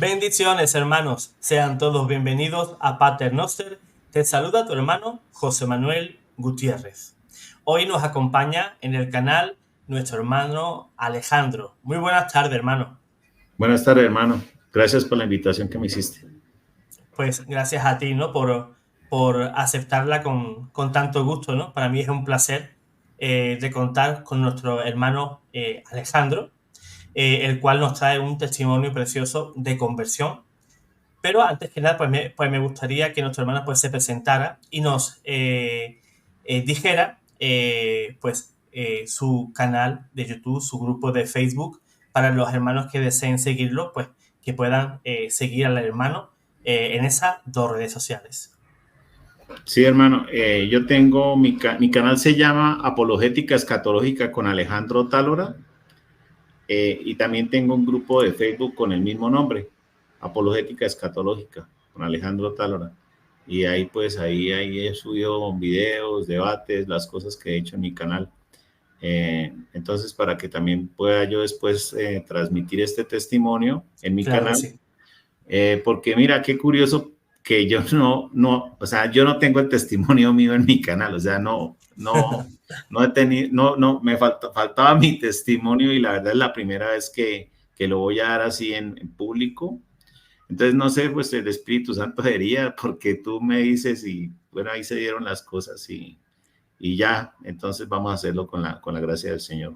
Bendiciones, hermanos. Sean todos bienvenidos a Pater Noster. Te saluda tu hermano José Manuel Gutiérrez. Hoy nos acompaña en el canal nuestro hermano Alejandro. Muy buenas tardes, hermano. Buenas tardes, hermano. Gracias por la invitación que me hiciste. Pues gracias a ti, ¿no? Por aceptarla con tanto gusto, ¿no? Para mí es un placer de contar con nuestro hermano Alejandro, el cual nos trae un testimonio precioso de conversión. Pero antes que nada, pues me gustaría que nuestro hermano pues, se presentara y nos dijera su canal de YouTube, su grupo de Facebook, para los hermanos que deseen seguirlo, pues que puedan seguir al hermano en esas dos redes sociales. Sí, hermano. Yo tengo mi canal se llama Apologética Escatológica con Alejandro Tálora. Y también tengo un grupo de Facebook con el mismo nombre, Apologética Escatológica con Alejandro Tálora. Y ahí pues ahí he subido videos, debates, las cosas que he hecho en mi canal. Entonces, para que también pueda yo después transmitir este testimonio en mi Claro que canal. sí. Porque mira, qué curioso que yo o sea, yo no tengo el testimonio mío en mi canal, o sea, no he tenido, me faltaba mi testimonio y la verdad es la primera vez que lo voy a dar así en público. Entonces, no sé, pues el Espíritu Santo sería porque tú me dices y bueno, ahí se dieron las cosas y ya, entonces vamos a hacerlo con la gracia del Señor.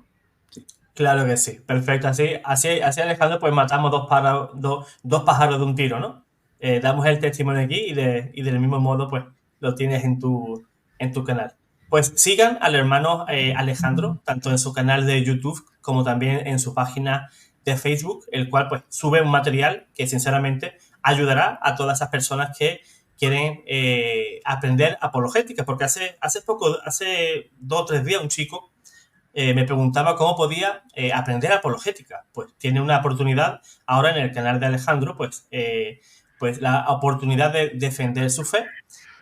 Sí. Claro que sí, perfecto. Así Alejandro, pues matamos dos pájaros de un tiro, ¿no? Damos el testimonio aquí y del mismo modo, pues lo tienes en tu canal. Pues sigan al hermano Alejandro, tanto en su canal de YouTube como también en su página de Facebook, el cual pues sube un material que sinceramente ayudará a todas esas personas que quieren aprender apologética, porque hace 2 o 3 días un chico me preguntaba cómo podía aprender apologética. Pues tiene una oportunidad ahora en el canal de Alejandro, pues la oportunidad de defender su fe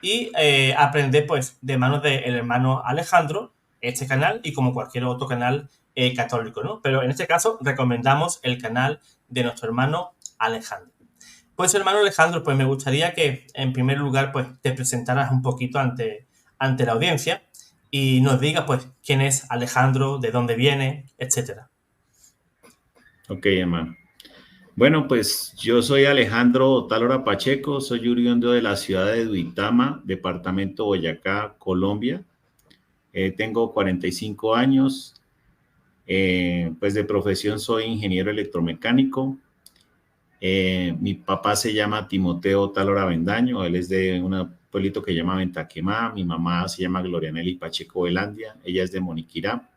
y aprender pues de manos del hermano Alejandro este canal y como cualquier otro canal católico, ¿no? Pero en este caso recomendamos el canal de nuestro hermano Alejandro. Pues hermano Alejandro, pues me gustaría que en primer lugar pues te presentaras un poquito ante la audiencia y nos digas pues quién es Alejandro, de dónde viene, etcétera. Ok, hermano. Bueno, pues yo soy Alejandro Tálora Pacheco, soy oriundo de la ciudad de Duitama, departamento Boyacá, Colombia. Tengo 45 años, pues de profesión soy ingeniero electromecánico. Mi papá se llama Timoteo Tálora Bendaño, él es de un pueblito que se llama Ventaquemá. Mi mamá se llama Glorianelli Pacheco Velandia, ella es de Moniquirá.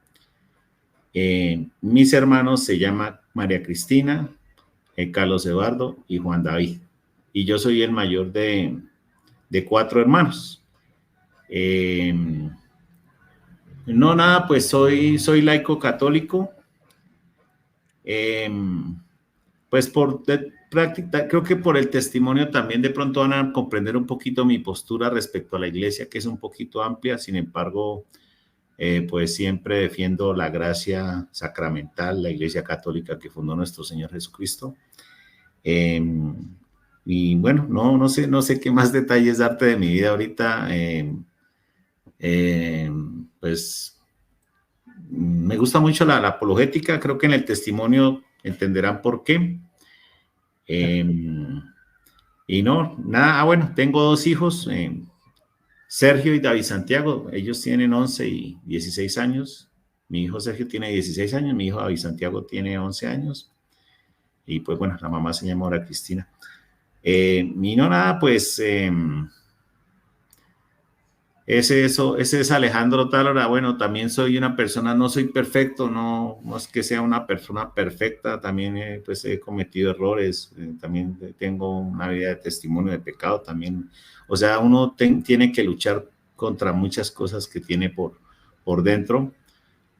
Mis hermanos se llaman María Cristina, Carlos Eduardo y Juan David. Y yo soy el mayor de 4 hermanos. No, nada, pues soy laico católico. Pues por práctica, creo que por el testimonio también de pronto van a comprender un poquito mi postura respecto a la iglesia, que es un poquito amplia. Sin embargo, pues siempre defiendo la gracia sacramental, la iglesia católica que fundó nuestro Señor Jesucristo. Y bueno, no sé qué más detalles darte de mi vida ahorita. Pues me gusta mucho la apologética, creo que en el testimonio entenderán por qué. Y no, nada, bueno, tengo 2 hijos, Sergio y David Santiago, ellos tienen 11 y 16 años. Mi hijo Sergio tiene 16 años, mi hijo David Santiago tiene 11 años. Y pues bueno, la mamá se llama María Cristina. Y no nada, pues ese es Alejandro Tálora. Bueno, también soy una persona, no soy perfecto, no es que sea una persona perfecta, también pues he cometido errores, también tengo una vida de testimonio de pecado también. O sea, uno tiene que luchar contra muchas cosas que tiene por dentro,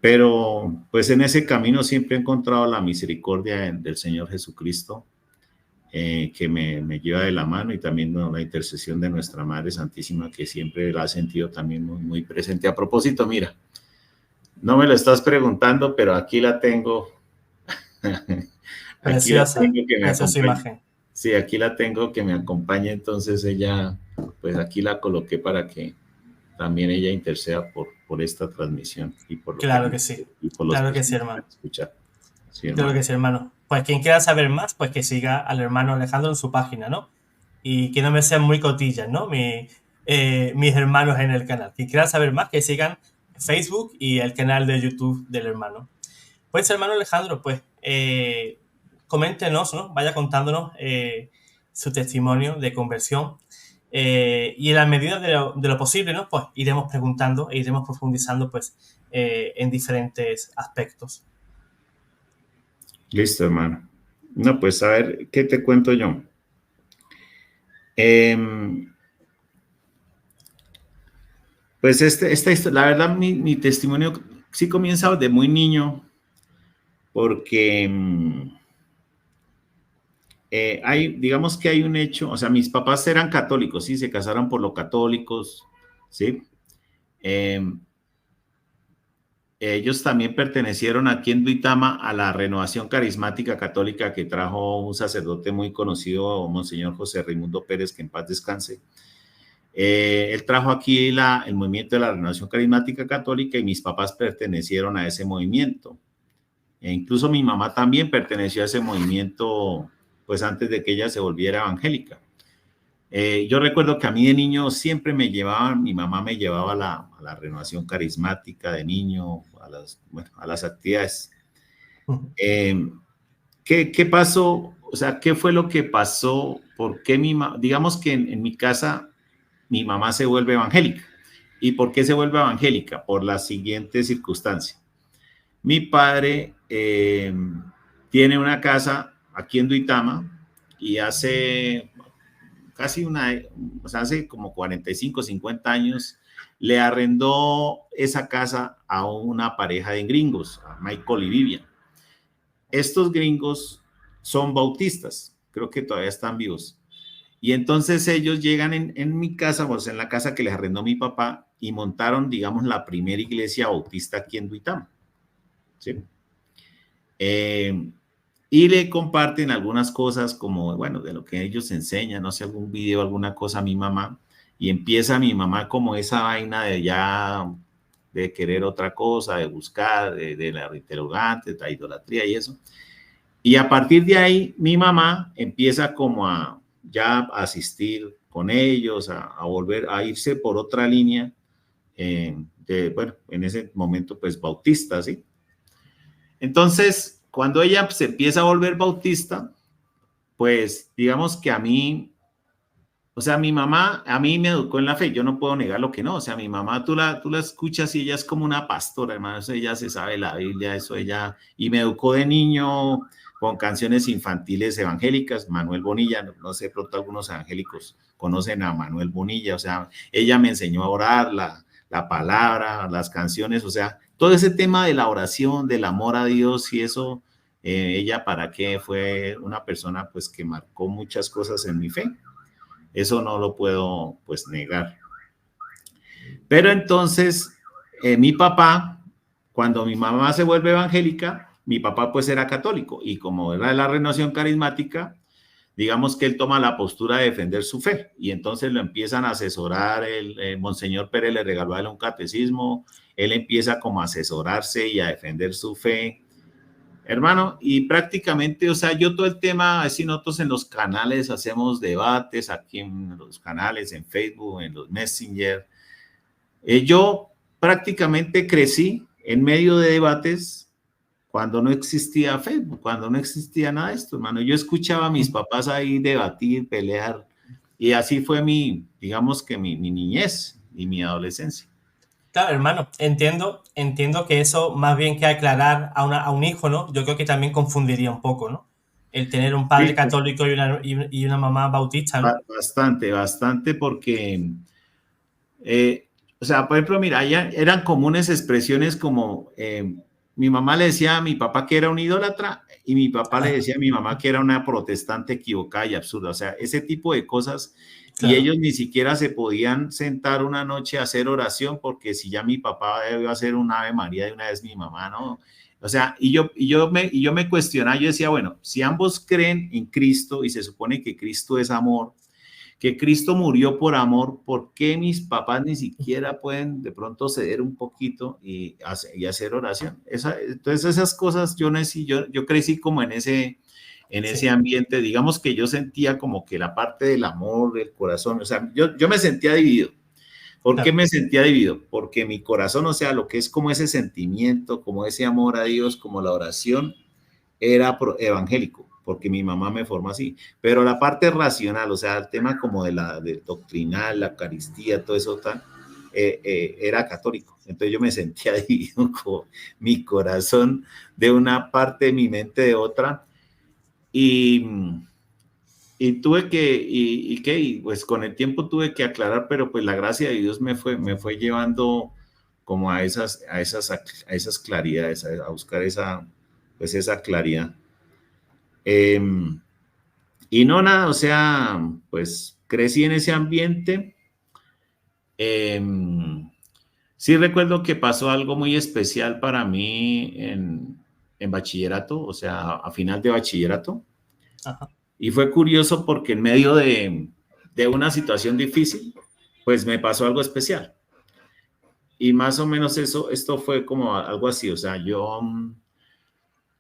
pero pues en ese camino siempre he encontrado la misericordia del Señor Jesucristo. Que me lleva de la mano, y también la intercesión de nuestra Madre Santísima, que siempre la ha sentido también muy, muy presente. A propósito, mira, no me lo estás preguntando, pero aquí la tengo. Aquí la Preciosa, tengo, que me preciosa acompaña. imagen. Sí, aquí la tengo que me acompaña, entonces ella, pues aquí la coloqué para que también ella interceda por esta transmisión y por lo que Claro que sí, y por los claro que que sí, nos van hermano. a escuchar. Sí, Claro hermano. que sí, hermano. Pues quien quiera saber más, pues que siga al hermano Alejandro en su página, ¿no? Y que no me sean muy cotillas, ¿no? Mis hermanos en el canal. Quien quiera saber más, que sigan Facebook y el canal de YouTube del hermano. Pues, hermano Alejandro, pues coméntenos, ¿no? Vaya contándonos su testimonio de conversión. Y en la medida de lo posible, ¿no? Pues iremos preguntando e iremos profundizando, pues, en diferentes aspectos. Listo, hermano. No, pues a ver, ¿qué te cuento yo? Em, pues la verdad, mi testimonio sí comienza de muy niño, porque digamos que hay un hecho, o sea, mis papás eran católicos, sí, se casaron por los católicos, sí. Em, Ellos también pertenecieron aquí en Duitama a la renovación carismática católica que trajo un sacerdote muy conocido, Monseñor José Raimundo Pérez, que en paz descanse. Él trajo aquí el movimiento de la renovación carismática católica y mis papás pertenecieron a ese movimiento. E incluso mi mamá también perteneció a ese movimiento, pues antes de que ella se volviera evangélica. Yo recuerdo que a mí de niño siempre me llevaban, mi mamá me llevaba a la renovación carismática de niño, bueno, a las actividades. Eh, ¿Qué pasó? O sea, ¿qué fue lo que pasó? ¿Por qué digamos que en mi casa mi mamá se vuelve evangélica? ¿Y por qué se vuelve evangélica? Por la siguiente circunstancia. Mi padre tiene una casa aquí en Duitama y hace o sea, hace como 45, 50 años, le arrendó esa casa a una pareja de gringos, a Michael y Vivian. Estos gringos son bautistas, creo que todavía están vivos. Y entonces ellos llegan en mi casa, pues en la casa que les arrendó mi papá, y montaron, digamos, la primera iglesia bautista aquí en Duitama. ¿Sí? Y le comparten algunas cosas como, bueno, de lo que ellos enseñan, no sé, algún video, alguna cosa a mi mamá, y empieza mi mamá como esa vaina de ya, de querer otra cosa, de buscar, de la interrogante, de la idolatría y eso. Y a partir de ahí, mi mamá empieza como a ya a asistir con ellos, a volver a irse por otra línea, bueno, en ese momento, pues bautista, ¿sí? Entonces, cuando ella se empieza a volver bautista, pues digamos que a mí, o sea, mi mamá a mí me educó en la fe, yo no puedo negar lo que no, o sea, mi mamá tú la escuchas y ella es como una pastora, hermano, eso ella se sabe la Biblia, eso ella, y me educó de niño con canciones infantiles evangélicas, Manuel Bonilla, no sé, pronto algunos evangélicos conocen a Manuel Bonilla, o sea, ella me enseñó a orar, la palabra, las canciones, o sea, todo ese tema de la oración, del amor a Dios y eso, ella para qué fue una persona pues que marcó muchas cosas en mi fe. Eso no lo puedo pues negar. Pero entonces mi papá, cuando mi mamá se vuelve evangélica, mi papá pues era católico y como era de la renovación carismática, digamos que él toma la postura de defender su fe y entonces lo empiezan a asesorar, el Monseñor Pérez le regaló a él un catecismo, él empieza como a asesorarse y a defender su fe. Hermano, y prácticamente, o sea, yo todo el tema, así nosotros en los canales hacemos debates, aquí en los canales, en Facebook, en los Messenger. Yo prácticamente crecí en medio de debates cuando no existía Facebook, cuando no existía nada de esto, hermano. Yo escuchaba a mis papás ahí debatir, pelear, y así fue digamos que mi niñez y mi adolescencia. Claro, hermano, entiendo que eso más bien que aclarar a un hijo, ¿no? Yo creo que también confundiría un poco, ¿no? El tener un padre Sí, pues, católico y una mamá bautista, ¿no? bastante, porque o sea, por ejemplo, mira, ya eran comunes expresiones como mi mamá le decía a mi papá que era un idólatra y mi papá le decía a mi mamá que era una protestante equivocada y absurda. O sea, ese tipo de cosas. Y Claro, ellos ni siquiera se podían sentar una noche a hacer oración porque si ya mi papá debió hacer un Ave María de una vez mi mamá, ¿no? O sea, y yo me cuestionaba, yo decía, bueno, si ambos creen en Cristo y se supone que Cristo es amor, que Cristo murió por amor, ¿por qué mis papás ni siquiera pueden de pronto ceder un poquito y hacer oración? Entonces esas cosas yo crecí como en ese Sí, ambiente, digamos que yo sentía como que la parte del amor, el corazón, o sea, yo me sentía dividido. ¿Por qué claro, me sentía dividido? Porque mi corazón, o sea, lo que es como ese sentimiento, como ese amor a Dios, como la oración, era evangélico, porque mi mamá me formó así. Pero la parte racional, o sea, el tema como de doctrinal, la Eucaristía, todo eso tal, era católico. Entonces yo me sentía dividido con mi corazón de una parte, mi mente de otra. Y, y tuve que, y pues con el tiempo tuve que aclarar, pero pues la gracia de Dios me fue llevando como a esas claridades, a buscar pues esa claridad. Eh, y no nada, o sea, pues crecí en ese ambiente. Eh, sí recuerdo que pasó algo muy especial para mí en bachillerato, o sea, a final de bachillerato. ajá, Y fue curioso porque en medio de una situación difícil, pues me pasó algo especial. Y más o menos esto fue como algo así, o sea, yo,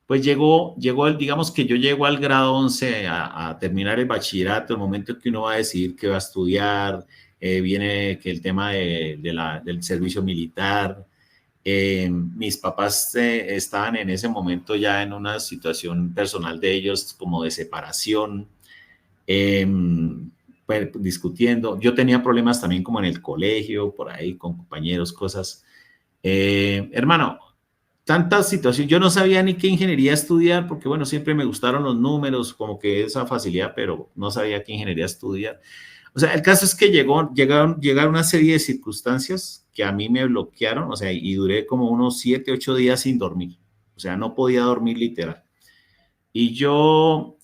pues digamos que yo llego al grado 11 a terminar el bachillerato, el momento que uno va a decidir qué va a estudiar, viene que el tema del servicio militar. Mis papás estaban en ese momento ya en una situación personal de ellos como de separación, eh, pues, discutiendo. Yo tenía problemas también como en el colegio, por ahí con compañeros, cosas. Hermano, tanta situación. Yo no sabía ni qué ingeniería estudiar, porque bueno, siempre me gustaron los números, como que esa facilidad, pero no sabía qué ingeniería estudiar. O sea, el caso es que llegaron una serie de circunstancias que a mí me bloquearon, o sea, y duré como unos 7, 8 días sin dormir. O sea, no podía dormir literal. Y yo,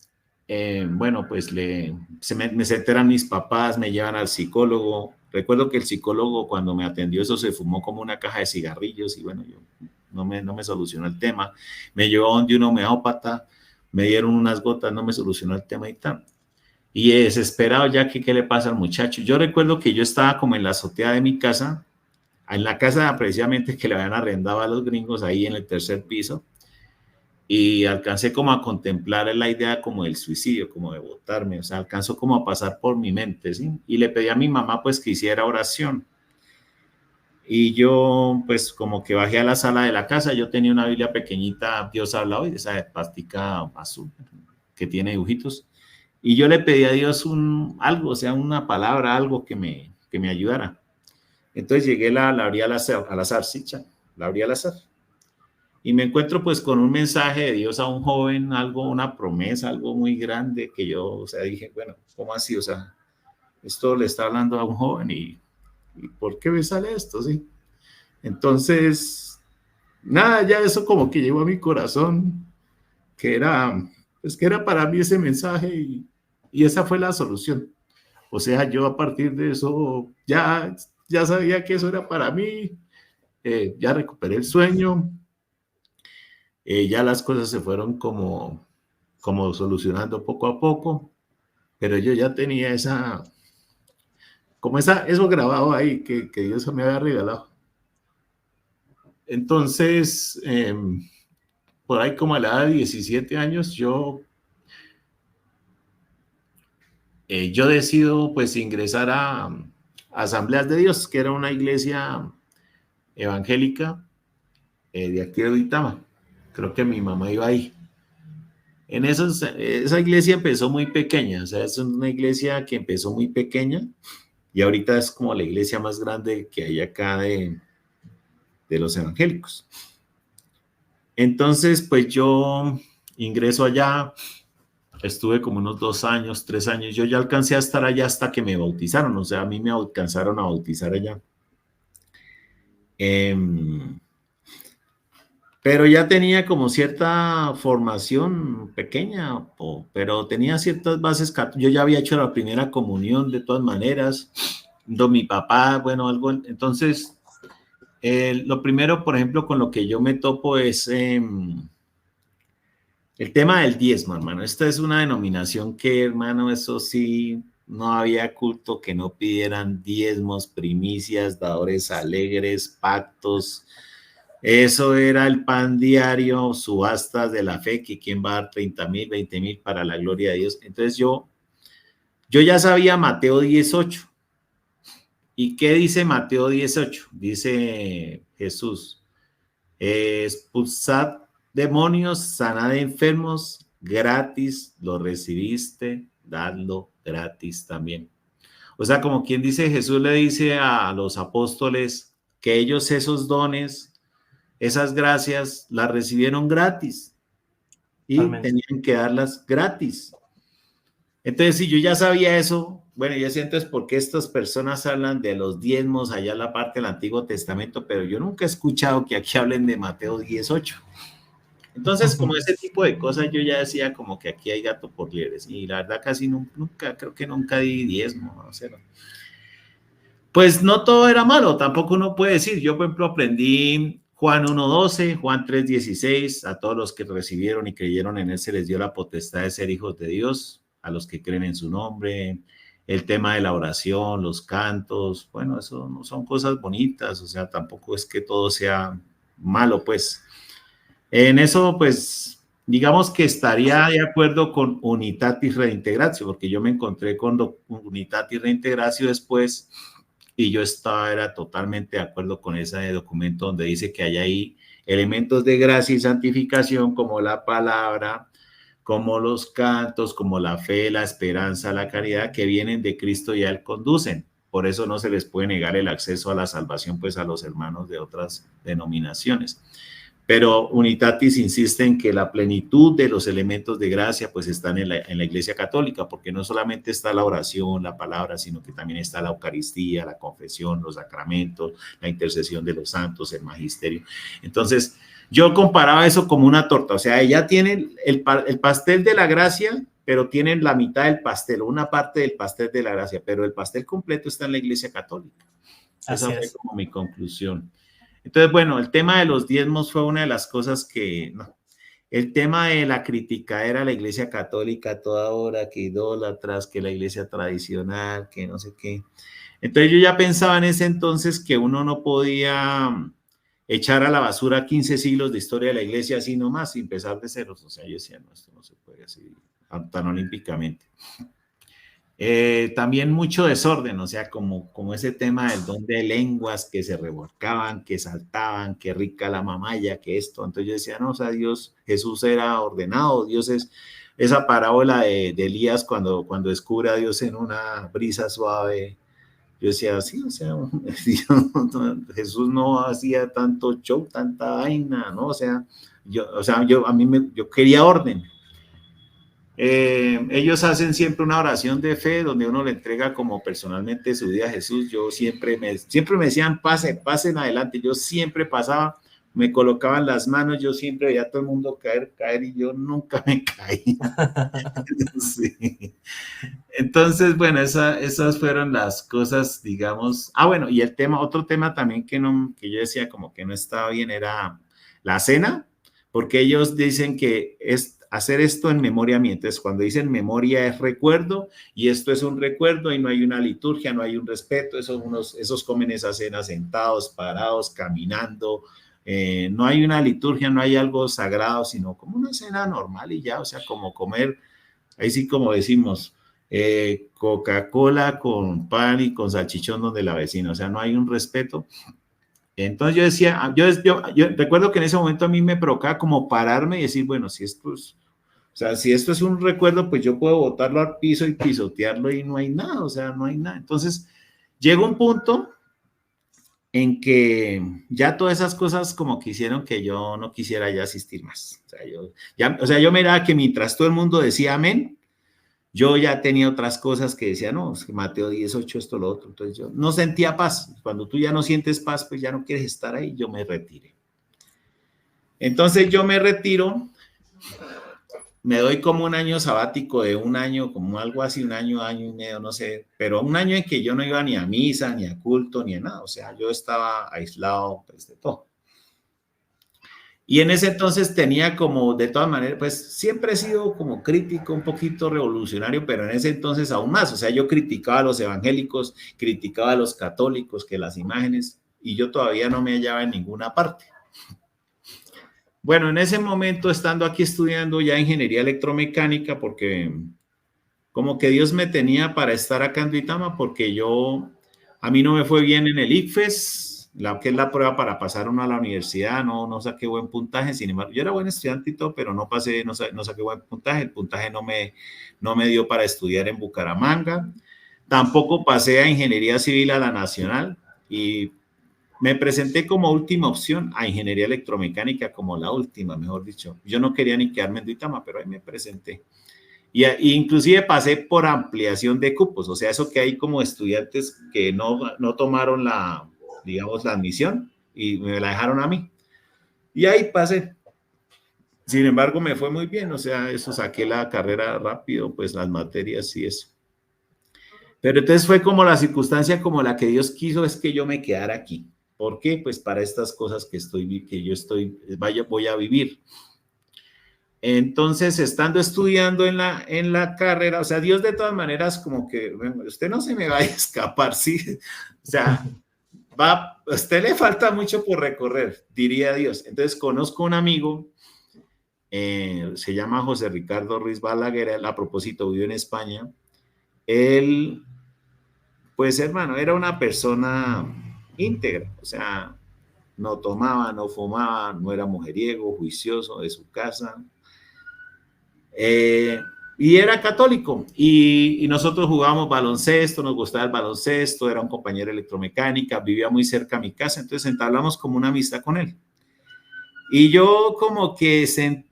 bueno, pues me se enteran mis papás, me llevan al psicólogo. Recuerdo que el psicólogo cuando me atendió eso se fumó como una caja de cigarrillos y bueno, yo no me solucionó el tema. Me llevó donde un homeópata, me dieron unas gotas, no me solucionó el tema y tal. Y desesperado ya que qué le pasa al muchacho. Yo recuerdo que yo estaba como en la azotea de mi casa, en la casa precisamente que le habían arrendado a los gringos ahí en el tercer piso y alcancé como a contemplar la idea como del suicidio, como de botarme, o sea, alcanzó como a pasar por mi mente, ¿sí? Y le pedí a mi mamá pues que hiciera oración. Y yo pues como que bajé a la sala de la casa, yo tenía una Biblia pequeñita, Dios habla hoy, de esa de plástica azul, que tiene dibujitos. Y yo le pedí a Dios algo, o sea, una palabra, algo que me ayudara. Entonces llegué, la abrí al azar, sí, la abrí al azar. Y me encuentro pues con un mensaje de Dios a un joven, algo, una promesa, algo muy grande que yo, o sea, dije, bueno, ¿cómo así? O sea, esto le está hablando a un joven y ¿por qué me sale esto? Sí. Entonces, nada, ya eso como que llegó a mi corazón, que era, pues que era para mí ese mensaje y esa fue la solución. O sea, yo a partir de eso ya sabía que eso era para mí, ya recuperé el sueño, ya las cosas se fueron como solucionando poco a poco, pero yo ya tenía eso grabado ahí que Dios me había regalado. Entonces, por ahí como a la edad de 17 años, yo decido pues ingresar a Asambleas de Dios, que era una iglesia evangélica de aquí de Uitama. Creo que mi mamá iba ahí. Esa iglesia empezó muy pequeña, o sea, es una iglesia que empezó muy pequeña y ahorita es como la iglesia más grande que hay acá de los evangélicos. Entonces, pues yo ingreso allá, estuve como unos 2 años, 3 años, yo ya alcancé a estar allá hasta que me bautizaron, o sea, a mí me alcanzaron a bautizar allá. Eh, pero ya tenía como cierta formación pequeña, pero tenía ciertas bases. Yo ya había hecho la primera comunión de todas maneras. Mi papá, bueno, algo. Entonces, Lo primero, por ejemplo, con lo que yo me topo es el tema del diezmo, hermano. Esta es una denominación que, hermano, eso sí, no había culto que no pidieran diezmos, primicias, dadores alegres, pactos. Eso era el pan diario, subastas de la fe, que quién va a dar 30,000, 20,000 para la gloria de Dios. Entonces yo ya sabía Mateo 18. ¿Y qué dice Mateo 18? Dice Jesús, expulsad demonios, sanad enfermos, gratis lo recibiste, dadlo gratis también. O sea, como quien dice, Jesús le dice a los apóstoles que ellos esos dones, esas gracias, las recibieron gratis y Totalmente. tenían que darlas gratis. Entonces, si yo ya sabía eso, bueno, yo sé entonces por qué estas personas hablan de los diezmos allá en la parte del Antiguo Testamento, pero yo nunca he escuchado que aquí hablen de Mateo 18. Entonces, como ese tipo de cosas, yo ya decía como que aquí hay gato por liebres. Y la verdad casi nunca, creo que nunca di diezmo, no sé. Pues no todo era malo, tampoco uno puede decir. Yo, por ejemplo, aprendí Juan 1:12, Juan 3:16, a todos los que recibieron y creyeron en él se les dio la potestad de ser hijos de Dios, a los que creen en su nombre, el tema de la oración, los cantos, bueno, eso no son cosas bonitas, o sea, tampoco es que todo sea malo, pues. En eso, pues, digamos que estaría de acuerdo con Unitatis Reintegratio, porque yo me encontré con Unitatis Reintegratio después y yo era totalmente de acuerdo con ese documento donde dice que hay ahí elementos de gracia y santificación como la palabra, como los cantos, como la fe, la esperanza, la caridad, que vienen de Cristo y a Él conducen. Por eso no se les puede negar el acceso a la salvación pues a los hermanos de otras denominaciones. Pero Unitatis insiste en que la plenitud de los elementos de gracia pues están en la Iglesia Católica, porque no solamente está la oración, la palabra, sino que también está la Eucaristía, la confesión, los sacramentos, la intercesión de los santos, el magisterio. Entonces, yo comparaba eso como una torta, o sea, ella tiene el pastel de la gracia, pero tienen la mitad del pastel, o una parte del pastel de la gracia, pero el pastel completo está en la Iglesia Católica. Esa Así fue es. como mi conclusión. Entonces, bueno, el tema de los diezmos fue una de las cosas que, no, el tema de la crítica era la iglesia católica a toda hora, que idólatras, que la iglesia tradicional, que no sé qué. Entonces yo ya pensaba en ese entonces que uno no podía echar a la basura 15 siglos de historia de la iglesia así nomás, sin empezar de ceros. O sea, yo decía, no, esto no se puede así tan olímpicamente. También mucho desorden, o sea, como ese tema del don de lenguas que se revolcaban, que saltaban, que rica la mamaya, que esto. Entonces yo decía, no, o sea, Dios, Jesús era ordenado, Dios es esa parábola de Elías cuando descubre a Dios en una brisa suave. Yo decía, sí, o sea, Jesús no hacía tanto show, tanta vaina, ¿no? Yo quería orden. Ellos hacen siempre una oración de fe donde uno le entrega como personalmente su vida a Jesús. Yo siempre me decían, pasen adelante. Yo siempre pasaba, me colocaban las manos, yo siempre veía a todo el mundo caer y yo nunca me caí. Sí. Entonces, bueno, esas fueron las cosas, digamos. Ah, bueno, y otro tema también que yo decía como que no estaba bien era la cena, porque ellos dicen que es hacer esto en memoria mía. Entonces, cuando dicen memoria es recuerdo, y esto es un recuerdo, y no hay una liturgia, no hay un respeto, esos comen esa cena sentados, parados, caminando, no hay una liturgia, no hay algo sagrado, sino como una cena normal y ya, o sea, como comer, ahí sí como decimos, Coca-Cola con pan y con salchichón donde la vecina, o sea, no hay un respeto. Entonces yo decía, yo recuerdo que en ese momento a mí me provocaba como pararme y decir, bueno, si esto es un recuerdo, pues yo puedo botarlo al piso y pisotearlo y no hay nada, o sea, no hay nada. Entonces llega un punto en que ya todas esas cosas como que hicieron que yo no quisiera ya asistir más. Yo miraba que mientras todo el mundo decía amén, yo ya tenía otras cosas que decía, no, es que Mateo 18, esto, lo otro. Entonces yo no sentía paz. Cuando tú ya no sientes paz, pues ya no quieres estar ahí. Yo me retiré. Entonces yo me retiro me doy como un año sabático de un año, como algo así, un año, año y medio, no sé, pero un año en que yo no iba ni a misa, ni a culto, ni a nada, o sea, yo estaba aislado pues, de todo. Y en ese entonces tenía como, de todas maneras, pues siempre he sido como crítico, un poquito revolucionario, pero en ese entonces aún más. O sea, yo criticaba a los evangélicos, criticaba a los católicos, que las imágenes, y yo todavía no me hallaba en ninguna parte. Bueno, en ese momento, estando aquí estudiando ya ingeniería electromecánica, porque como que Dios me tenía para estar acá en Duitama, porque a mí no me fue bien en el ICFES, que es la prueba para pasar uno a la universidad, no saqué buen puntaje, sin embargo, yo era buen estudiante y todo, pero no pasé, no saqué buen puntaje, el puntaje no me dio para estudiar en Bucaramanga, tampoco pasé a ingeniería civil a la nacional y me presenté como última opción a ingeniería electromecánica, como la última, mejor dicho. Yo no quería ni quedarme en Duitama, pero ahí me presenté. Y inclusive pasé por ampliación de cupos, o sea, eso que hay como estudiantes que no tomaron digamos, la admisión y me la dejaron a mí. Y ahí pasé. Sin embargo, me fue muy bien, o sea, eso saqué la carrera rápido, pues las materias y eso. Pero entonces fue como la circunstancia como la que Dios quiso es que yo me quedara aquí. ¿Por qué? Pues para estas cosas que voy a vivir. Entonces, estando estudiando en la carrera, o sea, Dios de todas maneras como que, bueno, usted no se me va a escapar, ¿sí? O sea, a usted le falta mucho por recorrer, diría Dios. Entonces, conozco un amigo, se llama José Ricardo Ruiz Balaguer, él a propósito vive en España. Él, pues hermano, era una persona íntegra, o sea, no tomaba, no fumaba, no era mujeriego, juicioso de su casa. Y era católico y nosotros jugábamos baloncesto, nos gustaba el baloncesto, era un compañero de electromecánica, vivía muy cerca a mi casa, entonces entablamos como una amistad con él. Y yo como que,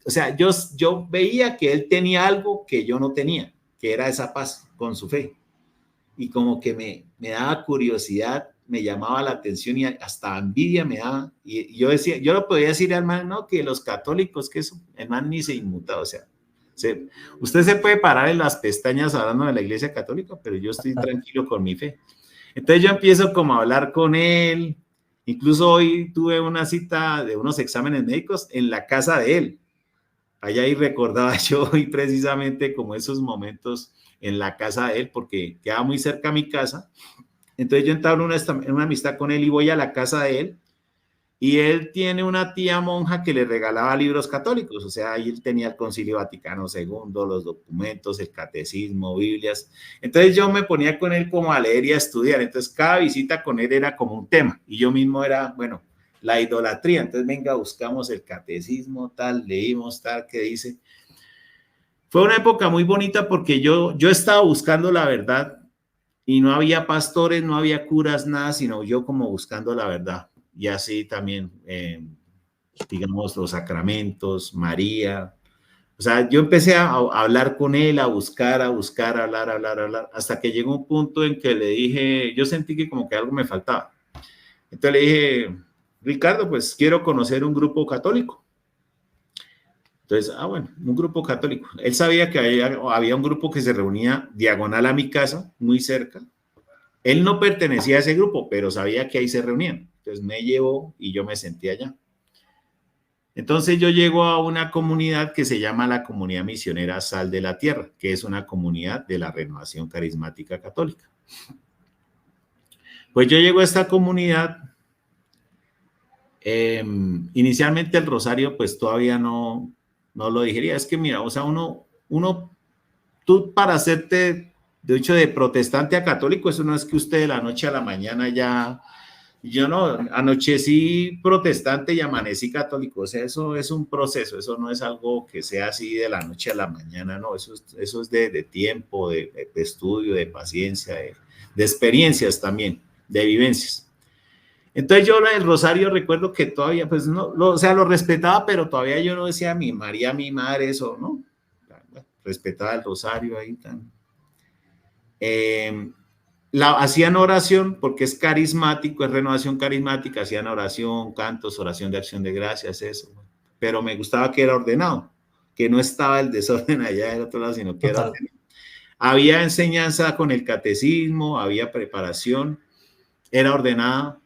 o sea, yo veía que él tenía algo que yo no tenía, que era esa paz con su fe. Y como que me daba curiosidad, me llamaba la atención y hasta envidia me daba. Y yo decía, yo lo podía decir al man, no, que los católicos, que eso, el man ni se inmuta, o sea, usted se puede parar en las pestañas hablando de la iglesia católica, pero yo estoy tranquilo con mi fe. Entonces yo empiezo como a hablar con él. Incluso hoy tuve una cita de unos exámenes médicos en la casa de él. Allá y recordaba yo hoy precisamente como esos momentos en la casa de él, porque quedaba muy cerca a mi casa. Entonces yo entablo una amistad con él y voy a la casa de él. Y él tiene una tía monja que le regalaba libros católicos, o sea, ahí él tenía el Concilio Vaticano II, los documentos, el catecismo, Biblias. Entonces yo me ponía con él como a leer y a estudiar, entonces cada visita con él era como un tema, y yo mismo era, bueno, la idolatría, entonces venga, buscamos el catecismo, tal, leímos tal, que dice. Fue una época muy bonita porque yo estaba buscando la verdad y no había pastores, no había curas, nada, sino yo como buscando la verdad. Y así también, digamos, los sacramentos, María. O sea, yo empecé a hablar con él, a buscar, hablar, hasta que llegó un punto en que le dije, yo sentí que como que algo me faltaba. Entonces le dije, Ricardo, pues quiero conocer un grupo católico. Entonces, bueno, un grupo católico. Él sabía que había un grupo que se reunía diagonal a mi casa, muy cerca. Él no pertenecía a ese grupo, pero sabía que ahí se reunían. Entonces me llevó y yo me senté allá. Entonces yo llego a una comunidad que se llama la Comunidad Misionera Sal de la Tierra, que es una comunidad de la Renovación Carismática Católica. Pues yo llego a esta comunidad. Inicialmente el rosario pues todavía no lo digería. Es que mira, o sea, tú para hacerte, de hecho, de protestante a católico, eso no es que usted de la noche a la mañana ya, yo no, anochecí protestante y amanecí católico, o sea, eso es un proceso, eso no es algo que sea así de la noche a la mañana, no, eso es de tiempo, de estudio, de paciencia, de experiencias también, de vivencias. Entonces yo el rosario recuerdo que todavía, pues no, o sea, lo respetaba, pero todavía yo no decía mi María, mi madre, eso, ¿no? Respetaba el rosario ahí tan. Hacían oración porque es carismático, es renovación carismática, hacían oración, cantos, oración de acción de gracias, eso. Pero me gustaba que era ordenado. que no estaba el desorden allá del otro lado, sino que era... Total. Había enseñanza con el catecismo, había preparación, era ordenada.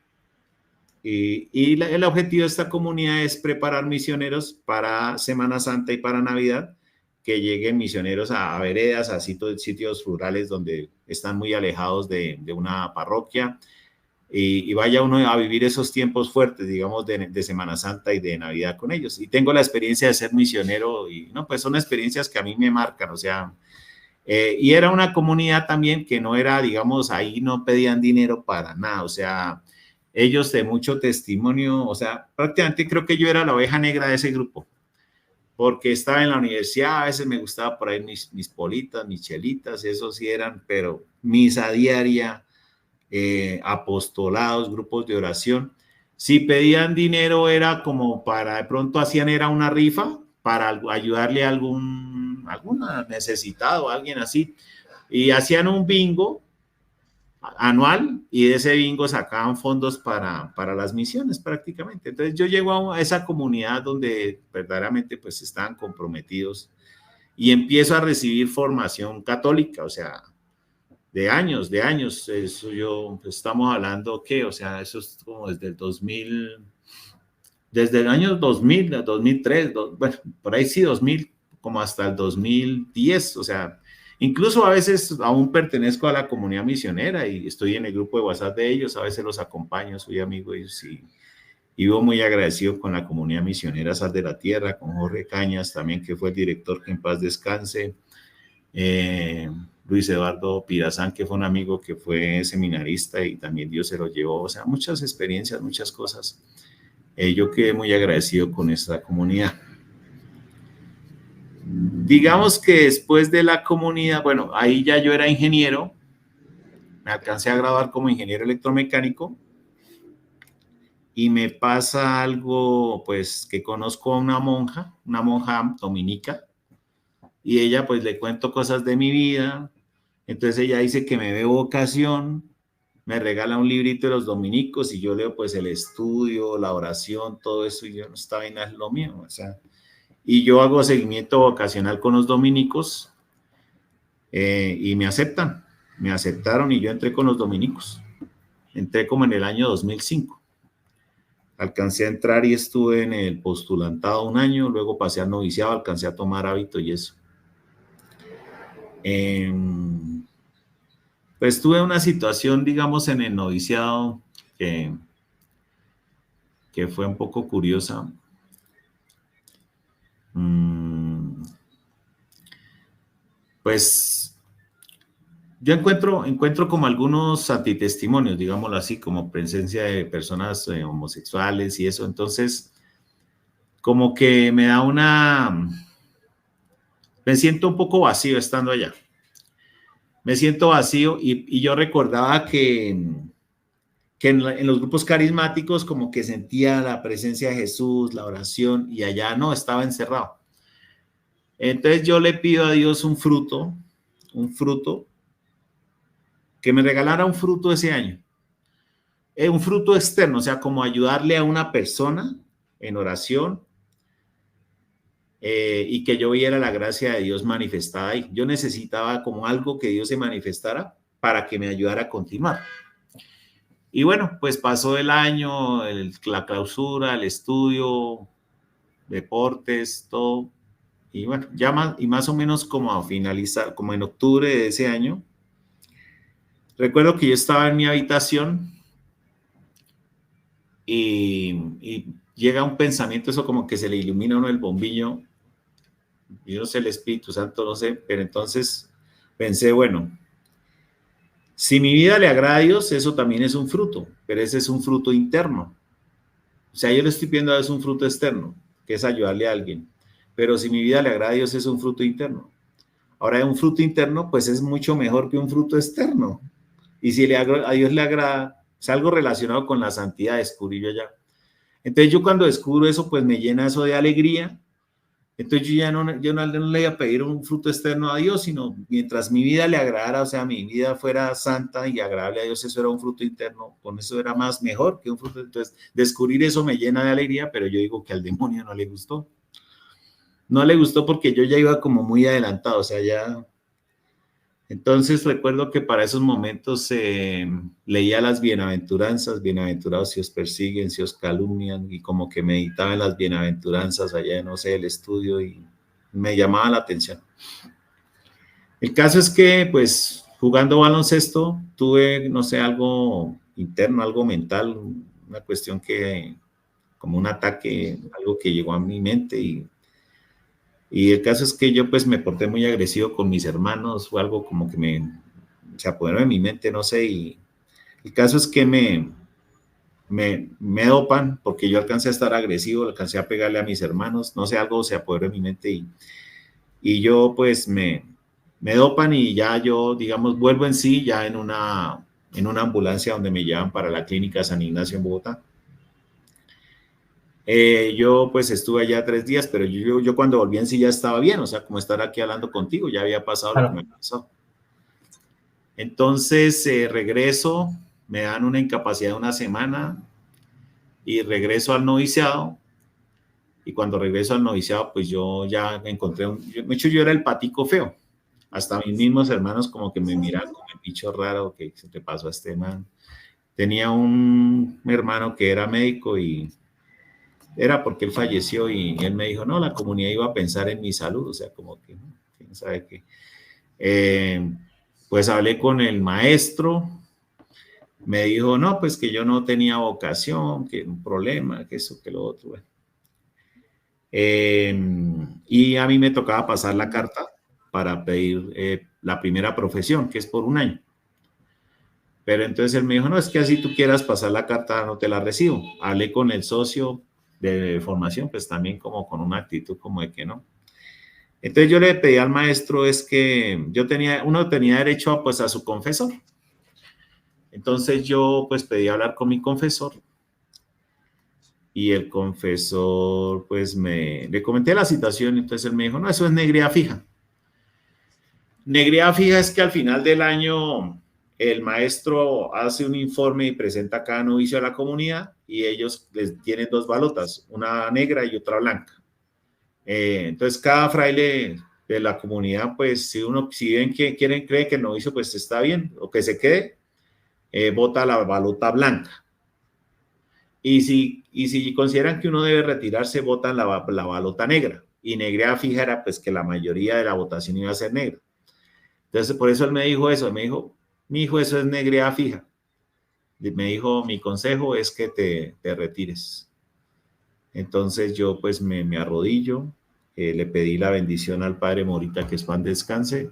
El objetivo de esta comunidad es preparar misioneros para Semana Santa y para Navidad, que lleguen misioneros a veredas, a sitios rurales donde están muy alejados de una parroquia, y vaya uno a vivir esos tiempos fuertes, digamos, de Semana Santa y de Navidad con ellos. Y tengo la experiencia de ser misionero y no, pues son experiencias que a mí me marcan, o sea, y era una comunidad también que no era, digamos, ahí no pedían dinero para nada, o sea, ellos de mucho testimonio, o sea, prácticamente creo que yo era la oveja negra de ese grupo, porque estaba en la universidad, a veces me gustaba por ahí mis politas, mis chelitas, eso sí eran, pero misa diaria, apostolados, grupos de oración. Si pedían dinero era como para, de pronto hacían era una rifa para ayudarle a alguna necesitado, alguien así, y hacían un bingo anual y de ese bingo sacaban fondos para las misiones prácticamente. Entonces yo llego a esa comunidad donde verdaderamente pues estaban comprometidos y empiezo a recibir formación católica, o sea, de años, eso yo, pues estamos hablando que, o sea, eso es como desde el 2000, desde el año 2000, 2003, bueno, por ahí sí, 2000, como hasta el 2010, o sea, incluso a veces aún pertenezco a la comunidad misionera y estoy en el grupo de WhatsApp de ellos, a veces los acompaño, soy amigo de ellos y vivo muy agradecido con la comunidad misionera Sal de la Tierra, con Jorge Cañas también, que fue el director, que en paz descanse, Luis Eduardo Pirazán, que fue un amigo que fue seminarista y también Dios se lo llevó, o sea, muchas experiencias, muchas cosas. Yo quedé muy agradecido con esta comunidad. Digamos que después de la comunidad, bueno, ahí ya yo era ingeniero, me alcancé a graduar como ingeniero electromecánico y me pasa algo, pues, que conozco a una monja dominica, y ella, pues, le cuento cosas de mi vida. Entonces ella dice que me ve vocación, me regala un librito de los dominicos y yo leo pues el estudio, la oración, todo eso, y yo no estaba en lo mío, o sea, y yo hago seguimiento vocacional con los dominicos, y me aceptaron y yo entré con los dominicos, entré como en el año 2005, alcancé a entrar y estuve en el postulantado un año, luego pasé al noviciado, alcancé a tomar hábito y eso. Pues tuve una situación, digamos, en el noviciado que fue un poco curiosa. Pues yo encuentro como algunos antitestimonios, digámoslo así, como presencia de personas homosexuales y eso. Entonces, como que me siento un poco vacío estando allá. Me siento vacío y yo recordaba que en los grupos carismáticos como que sentía la presencia de Jesús, la oración, y allá no, estaba encerrado. Entonces yo le pido a Dios un fruto, que me regalara un fruto ese año. Un fruto externo, o sea, como ayudarle a una persona en oración, y que yo viera la gracia de Dios manifestada ahí. Yo necesitaba como algo que Dios se manifestara para que me ayudara a continuar. Y bueno, pues pasó el año, la clausura, el estudio, deportes, todo. Y bueno, ya más o menos como a finalizar, como en octubre de ese año, recuerdo que yo estaba en mi habitación y llega un pensamiento, eso como que se le ilumina a uno el bombillo, y no sé, el Espíritu Santo, no sé, pero entonces pensé, bueno, si mi vida le agrada a Dios, eso también es un fruto, pero ese es un fruto interno. O sea, yo le estoy pidiendo a Dios un fruto externo, que es ayudarle a alguien, pero si mi vida le agrada a Dios, es un fruto interno. Ahora, un fruto interno, pues es mucho mejor que un fruto externo. Y si a Dios le agrada, es algo relacionado con la santidad, descubrí yo allá. Entonces yo cuando descubro eso, pues me llena eso de alegría. Entonces yo no le iba a pedir un fruto externo a Dios, sino mientras mi vida le agradara, o sea, mi vida fuera santa y agradable a Dios, eso era un fruto interno, con eso era más mejor que un fruto. Entonces descubrir eso me llena de alegría, pero yo digo que al demonio no le gustó. no le gustó porque yo ya iba como muy adelantado, o sea, ya. Entonces recuerdo que para esos momentos leía las bienaventuranzas, bienaventurados si os persiguen, si os calumnian, y como que meditaba en las bienaventuranzas allá, no sé, el estudio, y me llamaba la atención. El caso es que, pues, jugando baloncesto, tuve, no sé, algo interno, algo mental, una cuestión que, como un ataque, algo que llegó a mi mente, y el caso es que yo pues me porté muy agresivo con mis hermanos, fue algo como que se apoderó de mi mente, no sé, y el caso es que me dopan porque yo alcancé a estar agresivo, alcancé a pegarle a mis hermanos, no sé, algo se apoderó de mi mente, y yo pues me dopan, y ya yo, digamos, vuelvo en sí ya en una ambulancia donde me llevan para la clínica San Ignacio en Bogotá. Yo pues estuve allá 3 días, pero yo cuando volví en sí ya estaba bien, o sea, como estar aquí hablando contigo, ya había pasado lo que me Claro. pasó. Entonces regreso, me dan una incapacidad de una semana y regreso al noviciado. Y cuando regreso al noviciado, pues yo ya encontré de hecho yo era el patico feo. Hasta mis mismos hermanos como que me miraban como el bicho raro que se te pasó a este man. Tenía un hermano que era médico y era porque él falleció, y él me dijo, no, la comunidad iba a pensar en mi salud, o sea, como que, quién sabe qué. Pues hablé con el maestro, me dijo, no, pues que yo no tenía vocación, que un problema, que eso, que lo otro. Bueno. Y a mí me tocaba pasar la carta para pedir la primera profesión, que es por un año. Pero entonces él me dijo, no, es que así tú quieras pasar la carta, no te la recibo. Hablé con el socio de formación, pues también como con una actitud como de que no. Entonces yo le pedí al maestro, es que uno tenía derecho pues a su confesor. Entonces yo pues pedí hablar con mi confesor, y el confesor pues le comenté la situación, entonces él me dijo, no, eso es negridad fija. Negridad fija es que al final del año el maestro hace un informe y presenta a cada novicio a la comunidad, y ellos les tienen 2 balotas, una negra y otra blanca. Entonces cada fraile de la comunidad, pues si ven que cree que el novicio pues está bien o que se quede, vota la balota blanca. Y si consideran que uno debe retirarse, votan la balota negra. Y negra fija era pues que la mayoría de la votación iba a ser negra. Entonces por eso él me dijo eso, me dijo, mi hijo, eso es negra fija. Me dijo, mi consejo es que te retires. Entonces yo pues me arrodillo, le pedí la bendición al padre Morita, que es pan descanse,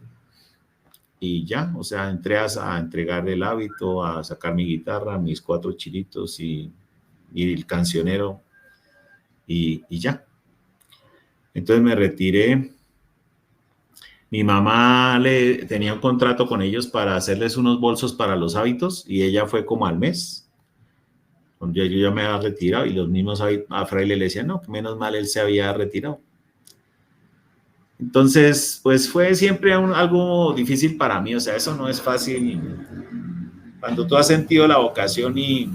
y ya, o sea, entré a entregar el hábito, a sacar mi guitarra, mis 4 chilitos y el cancionero, y ya. Entonces me retiré. Mi mamá tenía un contrato con ellos para hacerles unos bolsos para los hábitos, y ella fue como al mes. Yo ya me había retirado, y los mismos a Fraile le decían, no, menos mal él se había retirado. Entonces, pues fue siempre algo difícil para mí, o sea, eso no es fácil. Cuando tú has sentido la vocación y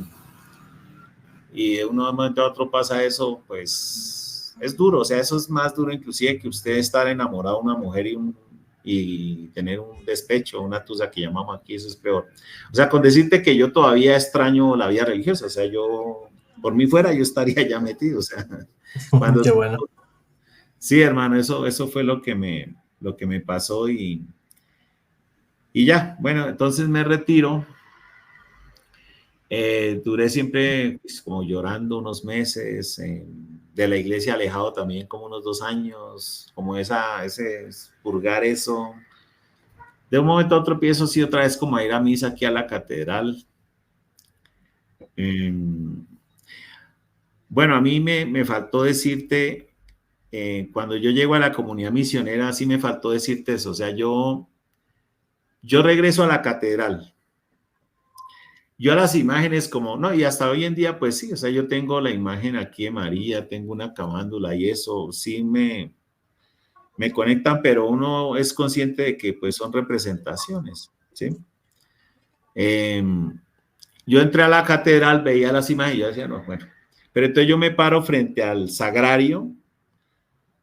de un momento a otro pasa eso, pues es duro, o sea, eso es más duro inclusive que usted estar enamorado de una mujer y tener un despecho, una tusa que llamamos aquí, eso es peor. O sea, con decirte que yo todavía extraño la vida religiosa, o sea, yo, por mí fuera, yo estaría ya metido, o sea, cuando... Qué bueno. Sí, hermano, eso fue lo que me pasó, y ya, bueno, entonces me retiro. Duré siempre pues, como llorando unos meses, de la iglesia alejado también como unos 2 años, como ese purgar eso. De un momento a otro empiezo sí otra vez como a ir a misa aquí a la catedral. Eh, bueno, a mí me faltó decirte, cuando yo llego a la comunidad misionera, sí me faltó decirte eso, o sea, yo regreso a la catedral. Yo a las imágenes como, no, y hasta hoy en día, pues sí, o sea, yo tengo la imagen aquí de María, tengo una camándula, y eso sí me conectan, pero uno es consciente de que pues son representaciones, ¿sí? Yo entré a la catedral, veía las imágenes y yo decía, no, bueno, pero entonces yo me paro frente al sagrario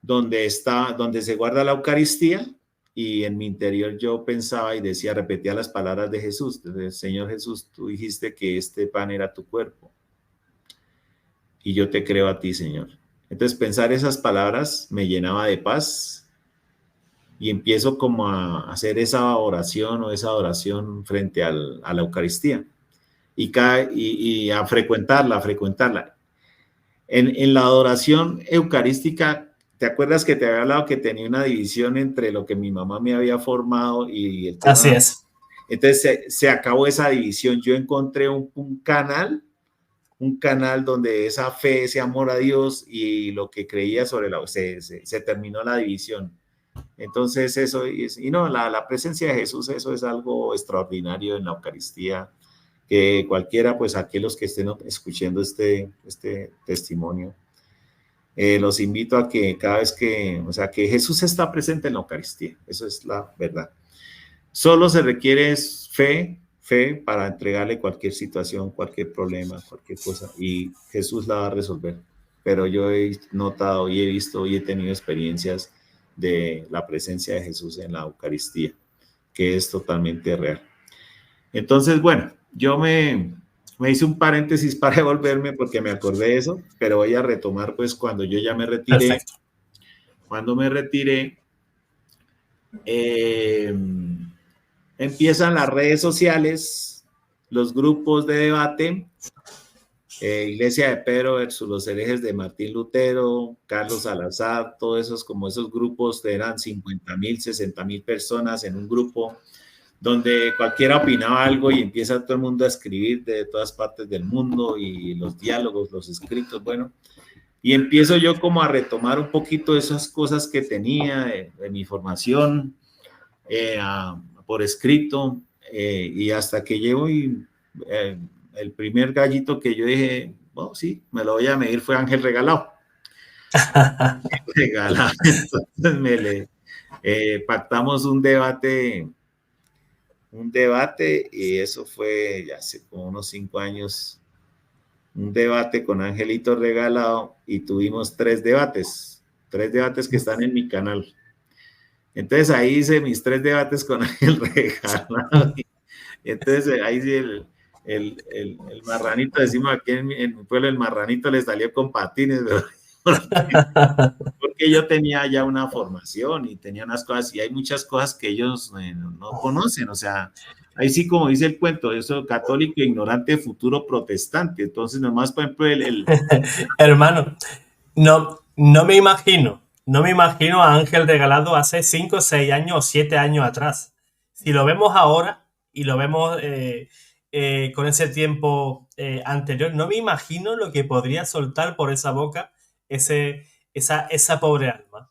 donde se guarda la Eucaristía, y en mi interior yo pensaba y decía, repetía las palabras de Jesús. Señor Jesús, tú dijiste que este pan era tu cuerpo y yo te creo a ti, Señor. Entonces pensar esas palabras me llenaba de paz y empiezo como a hacer esa oración o esa adoración frente a la Eucaristía y a frecuentarla. En la adoración eucarística, ¿te acuerdas que te había hablado que tenía una división entre lo que mi mamá me había formado y el Así tema? es. Entonces se acabó esa división. Yo encontré un canal donde esa fe, ese amor a Dios y lo que creía sobre se terminó la división. Entonces eso, y no, la presencia de Jesús, eso es algo extraordinario en la Eucaristía, que cualquiera, pues aquellos que estén escuchando este testimonio, los invito a que cada vez que Jesús está presente en la Eucaristía, eso es la verdad. Solo se requiere fe para entregarle cualquier situación, cualquier problema, cualquier cosa, y Jesús la va a resolver. Pero yo he notado y he visto y he tenido experiencias de la presencia de Jesús en la Eucaristía, que es totalmente real. Entonces, bueno, yo me hice un paréntesis para devolverme porque me acordé de eso, pero voy a retomar pues cuando yo ya me retiré. Perfecto. Cuando me retiré, empiezan las redes sociales, los grupos de debate, Iglesia de Pedro versus los herejes de Martín Lutero, Carlos Salazar, todos esos, como esos grupos eran 50,000, 60,000 personas en un grupo donde cualquiera opinaba algo y empieza todo el mundo a escribir de todas partes del mundo y los diálogos, los escritos, bueno, y empiezo yo como a retomar un poquito esas cosas que tenía de mi formación por escrito y hasta que llego y el primer gallito que yo dije, bueno, sí, me lo voy a medir fue Ángel Regalado. Regalado. Entonces pactamos un debate y eso fue ya hace como unos 5 años, un debate con Angelito Regalado y tuvimos 3 debates que están en mi canal. Entonces ahí hice mis 3 debates con Ángel Regalado. Entonces ahí sí el marranito, decimos aquí en mi pueblo, el marranito le salió con patines, porque yo tenía ya una formación y tenía unas cosas, y hay muchas cosas que ellos no conocen, o sea, ahí sí como dice el cuento, eso católico ignorante, futuro protestante, entonces nomás por ejemplo Hermano, no me imagino a Ángel Regalado hace 5, 6 años o 7 años atrás. Si lo vemos ahora y lo vemos con ese tiempo anterior, no me imagino lo que podría soltar por esa boca esa pobre alma.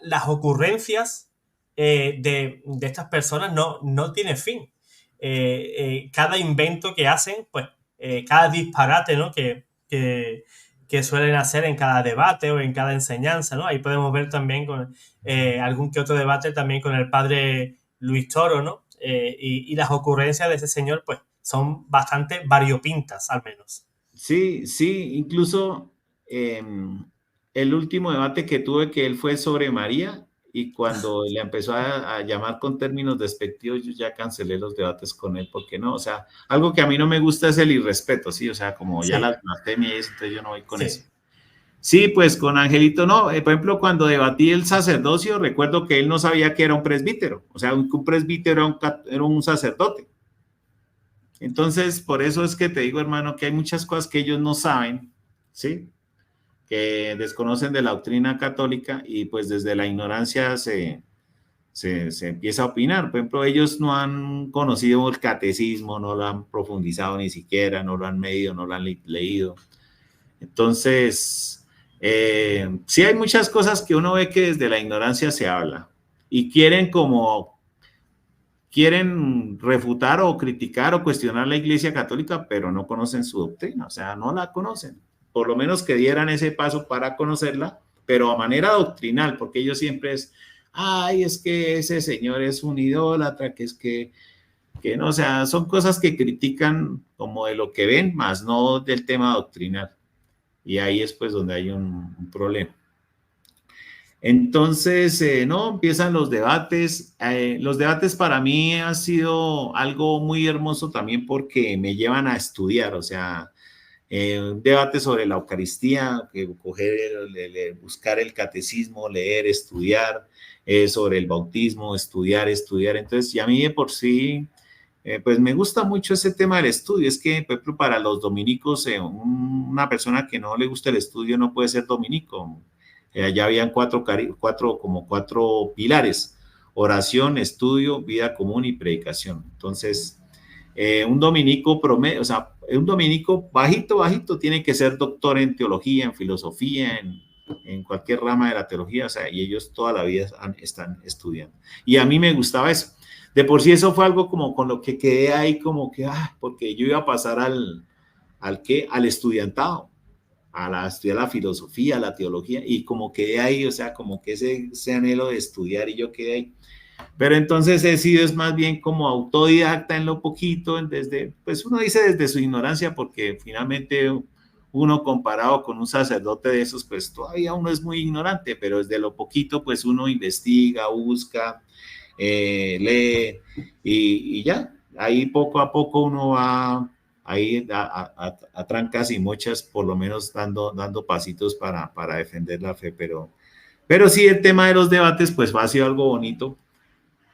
Las ocurrencias de estas personas no tienen fin. Cada invento que hacen, pues cada disparate, ¿no? que suelen hacer en cada debate o en cada enseñanza, ¿no? Ahí podemos ver también con algún que otro debate también con el padre Luis Toro, ¿no? Y las ocurrencias de ese señor, pues, son bastante variopintas, al menos. Sí, incluso el último debate que tuve que él fue sobre María, y cuando le empezó a llamar con términos despectivos, yo ya cancelé los debates con él, porque no, o sea, algo que a mí no me gusta es el irrespeto, sí, o sea, como ya la blasfemia y eso, entonces yo no voy con eso. Sí, pues con Angelito no, por ejemplo, cuando debatí el sacerdocio, recuerdo que él no sabía que era un presbítero, o sea, un presbítero era un sacerdote. Entonces, por eso es que te digo, hermano, que hay muchas cosas que ellos no saben, ¿sí? Que desconocen de la doctrina católica y pues desde la ignorancia se empieza a opinar. Por ejemplo, ellos no han conocido el catecismo, no lo han profundizado ni siquiera, no lo han medido, no lo han leído. Entonces, sí hay muchas cosas que uno ve que desde la ignorancia se habla y quieren refutar o criticar o cuestionar la Iglesia Católica, pero no conocen su doctrina, o sea, no la conocen. Por lo menos que dieran ese paso para conocerla, pero a manera doctrinal, porque ellos siempre es que ese señor es un idólatra, que no, o sea, son cosas que critican como de lo que ven, más no del tema doctrinal. Y ahí es pues donde hay un problema. Entonces, no, empiezan los debates. Los debates para mí han sido algo muy hermoso también porque me llevan a estudiar, o sea, un debate sobre la Eucaristía, buscar el catecismo, leer, estudiar, sobre el bautismo, estudiar. Entonces, y a mí de por sí, pues me gusta mucho ese tema del estudio. Es que, por ejemplo, para los dominicos, una persona que no le gusta el estudio no puede ser dominico. Ya habían cuatro pilares: oración, estudio, vida común y predicación. Entonces, un dominico promedio, o sea, un dominico bajito, tiene que ser doctor en teología, en filosofía, en cualquier rama de la teología, o sea, y ellos toda la vida están estudiando. Y a mí me gustaba eso. De por sí eso fue algo como con lo que quedé ahí como que, porque yo iba a pasar al estudiantado, estudiar la filosofía, la teología, y como quedé ahí, o sea, como que ese anhelo de estudiar y yo quedé ahí. Pero entonces he sido es más bien como autodidacta en lo poquito, pues uno dice desde su ignorancia, porque finalmente uno comparado con un sacerdote de esos, pues todavía uno es muy ignorante, pero desde lo poquito pues uno investiga, busca, lee y ya, ahí poco a poco uno va ahí a trancas y mochas, por lo menos dando pasitos para defender la fe, pero sí el tema de los debates pues ha sido algo bonito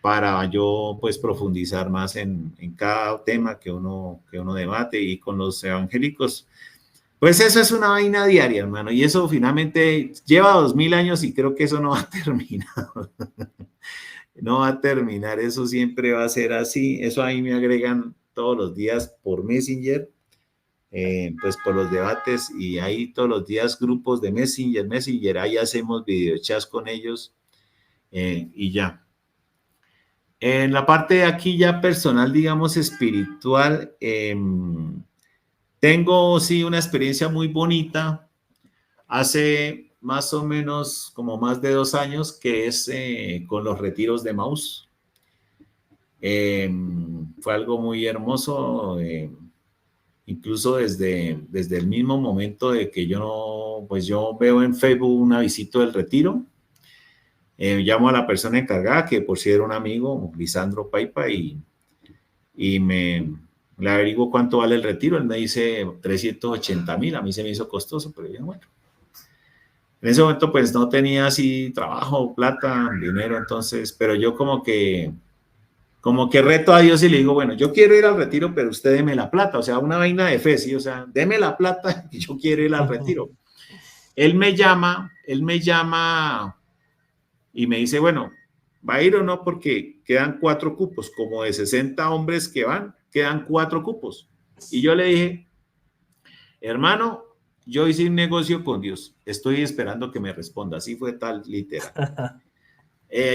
para yo pues profundizar más en cada tema que uno debate. Y con los evangélicos, pues eso es una vaina diaria, hermano, y eso finalmente lleva 2000 años y creo que eso no va a terminar. No va a terminar, eso siempre va a ser así. Eso ahí me agregan todos los días por Messenger, pues por los debates, y ahí todos los días grupos de Messenger, ahí hacemos videochats con ellos, y ya. En la parte de aquí ya personal, digamos, espiritual, tengo sí una experiencia muy bonita hace más o menos como más de 2 años, que es con los retiros de Maús. Fue algo muy hermoso, incluso desde el mismo momento de que yo veo en Facebook un avisito del retiro. Llamo a la persona encargada, que por si era un amigo, Lisandro Paipa, y le averiguo cuánto vale el retiro. Él me dice 380,000, a mí se me hizo costoso, pero yo, bueno. En ese momento pues no tenía así trabajo, plata, dinero, entonces, pero yo como que reto a Dios y le digo, bueno, yo quiero ir al retiro, pero usted deme la plata, o sea, una vaina de fe, ¿sí? O sea, deme la plata y yo quiero ir al retiro. Él me llama y me dice, bueno, ¿va a ir o no? Porque quedan 4 cupos, como de 60 hombres que van, quedan 4 cupos. Y yo le dije, hermano, yo hice un negocio con Dios, estoy esperando que me responda. Así fue, tal literal.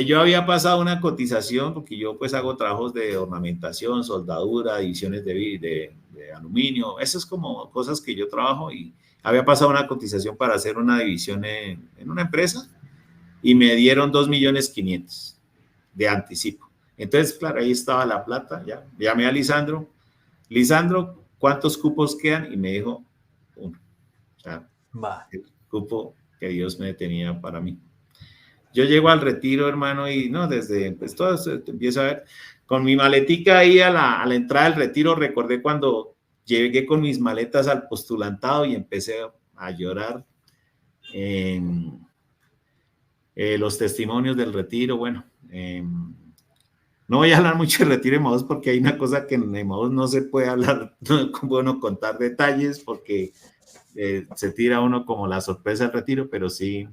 Yo había pasado una cotización, porque yo pues hago trabajos de ornamentación, soldadura, divisiones de aluminio, eso es como cosas que yo trabajo, y había pasado una cotización para hacer una división en una empresa, y me dieron 2.500.000 de anticipo. Entonces, claro, ahí estaba la plata. Ya llamé a Lisandro, ¿cuántos cupos quedan? Y me dijo 1. O sea, el cupo que Dios me tenía para mí. Yo llego al retiro, hermano, y no, desde pues todo eso, empiezo a ver, con mi maletica ahí a la entrada del retiro. Recordé cuando llegué con mis maletas al postulantado y empecé a llorar en los testimonios del retiro. Bueno, no voy a hablar mucho del retiro de Emaús, porque hay una cosa que en Emaús no se puede hablar, no, bueno, contar detalles, porque se tira uno como la sorpresa del retiro, pero sí,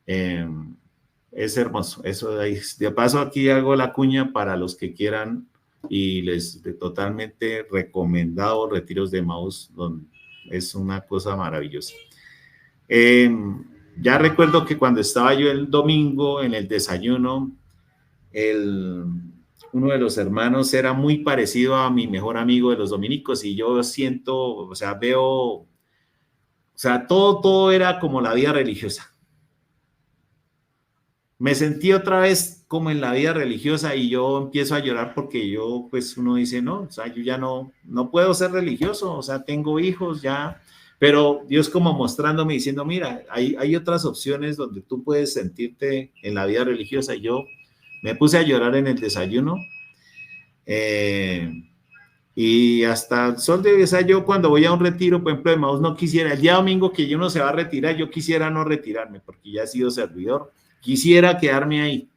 es hermoso. Eso de ahí. De paso, aquí hago la cuña para los que quieran, y les totalmente recomendado retiros de Emaús, donde es una cosa maravillosa. Ya recuerdo que cuando estaba yo el domingo en el desayuno, uno de los hermanos era muy parecido a mi mejor amigo de los dominicos, y yo siento, o sea, veo, o sea, todo era como la vida religiosa. Me sentí otra vez como en la vida religiosa, y yo empiezo a llorar, porque pues uno dice, no, o sea, yo ya no puedo ser religioso, o sea, tengo hijos ya, pero Dios como mostrándome, diciendo, mira, hay otras opciones donde tú puedes sentirte en la vida religiosa. Y yo me puse a llorar en el desayuno, y hasta el sol de hoy, o sea, yo cuando voy a un retiro, por ejemplo, de Maús, no quisiera, el día domingo que uno se va a retirar, yo quisiera no retirarme, porque ya he sido servidor, quisiera quedarme ahí,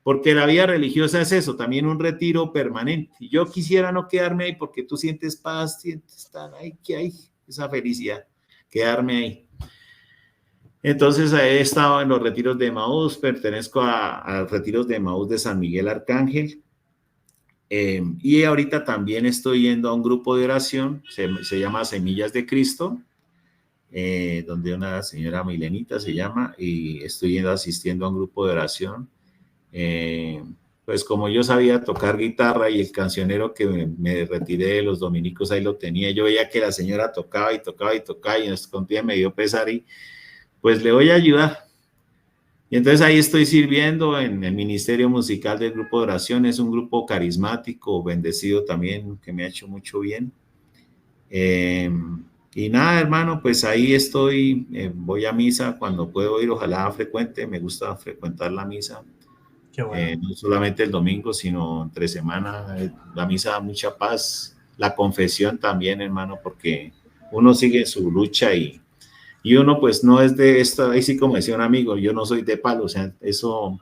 porque la vida religiosa es eso, también un retiro permanente. Y yo quisiera no quedarme ahí porque tú sientes paz, sientes estar ahí, que hay esa felicidad, quedarme ahí. Entonces he estado en los retiros de Maús, pertenezco a retiros de Maús de San Miguel Arcángel, y ahorita también estoy yendo a un grupo de oración, se llama Semillas de Cristo, donde una señora Milenita se llama, y estoy yendo asistiendo a un grupo de oración. Pues como yo sabía tocar guitarra y el cancionero que me retiré de los dominicos ahí lo tenía, yo veía que la señora tocaba y tocaba y tocaba y un día me dio pesar y pues le voy a ayudar. Y entonces ahí estoy sirviendo en el ministerio musical del grupo de oración, es un grupo carismático, bendecido también, que me ha hecho mucho bien. Y nada, hermano, pues ahí estoy, voy a misa cuando puedo ir, ojalá frecuente, me gusta frecuentar la misa. Qué bueno. No solamente el domingo, sino entre semana. La misa da mucha paz, la confesión también, hermano, porque uno sigue su lucha y uno pues no es de esto, ahí sí como decía un amigo, yo no soy de palo, o sea, eso,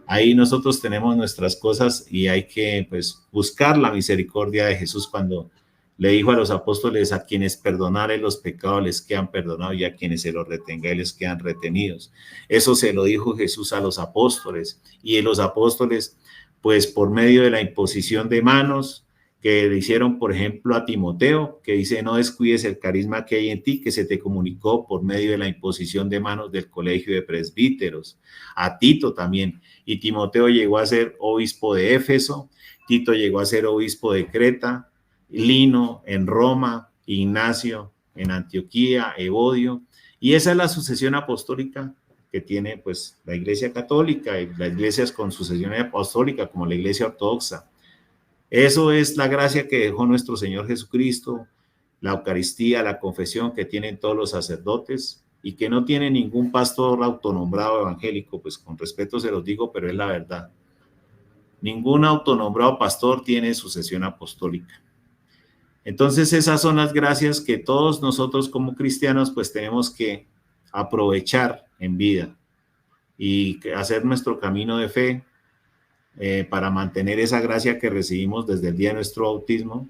ahí nosotros tenemos nuestras cosas y hay que pues buscar la misericordia de Jesús cuando le dijo a los apóstoles, a quienes perdonare los pecados les quedan perdonados y a quienes se los retenga les quedan retenidos. Eso se lo dijo Jesús a los apóstoles y los apóstoles pues por medio de la imposición de manos que le hicieron, por ejemplo, a Timoteo, que dice, no descuides el carisma que hay en ti, que se te comunicó por medio de la imposición de manos del colegio de presbíteros, a Tito también, y Timoteo llegó a ser obispo de Éfeso, Tito llegó a ser obispo de Creta, Lino en Roma, Ignacio en Antioquía, Evodio, y esa es la sucesión apostólica que tiene pues la Iglesia Católica y las iglesias con sucesión apostólica como la Iglesia Ortodoxa. Eso es la gracia que dejó nuestro Señor Jesucristo, la Eucaristía, la confesión que tienen todos los sacerdotes y que no tiene ningún pastor autonombrado evangélico, pues con respeto se los digo, pero es la verdad. Ningún autonombrado pastor tiene sucesión apostólica. Entonces esas son las gracias que todos nosotros como cristianos pues tenemos que aprovechar en vida y hacer nuestro camino de fe para mantener esa gracia que recibimos desde el día de nuestro bautismo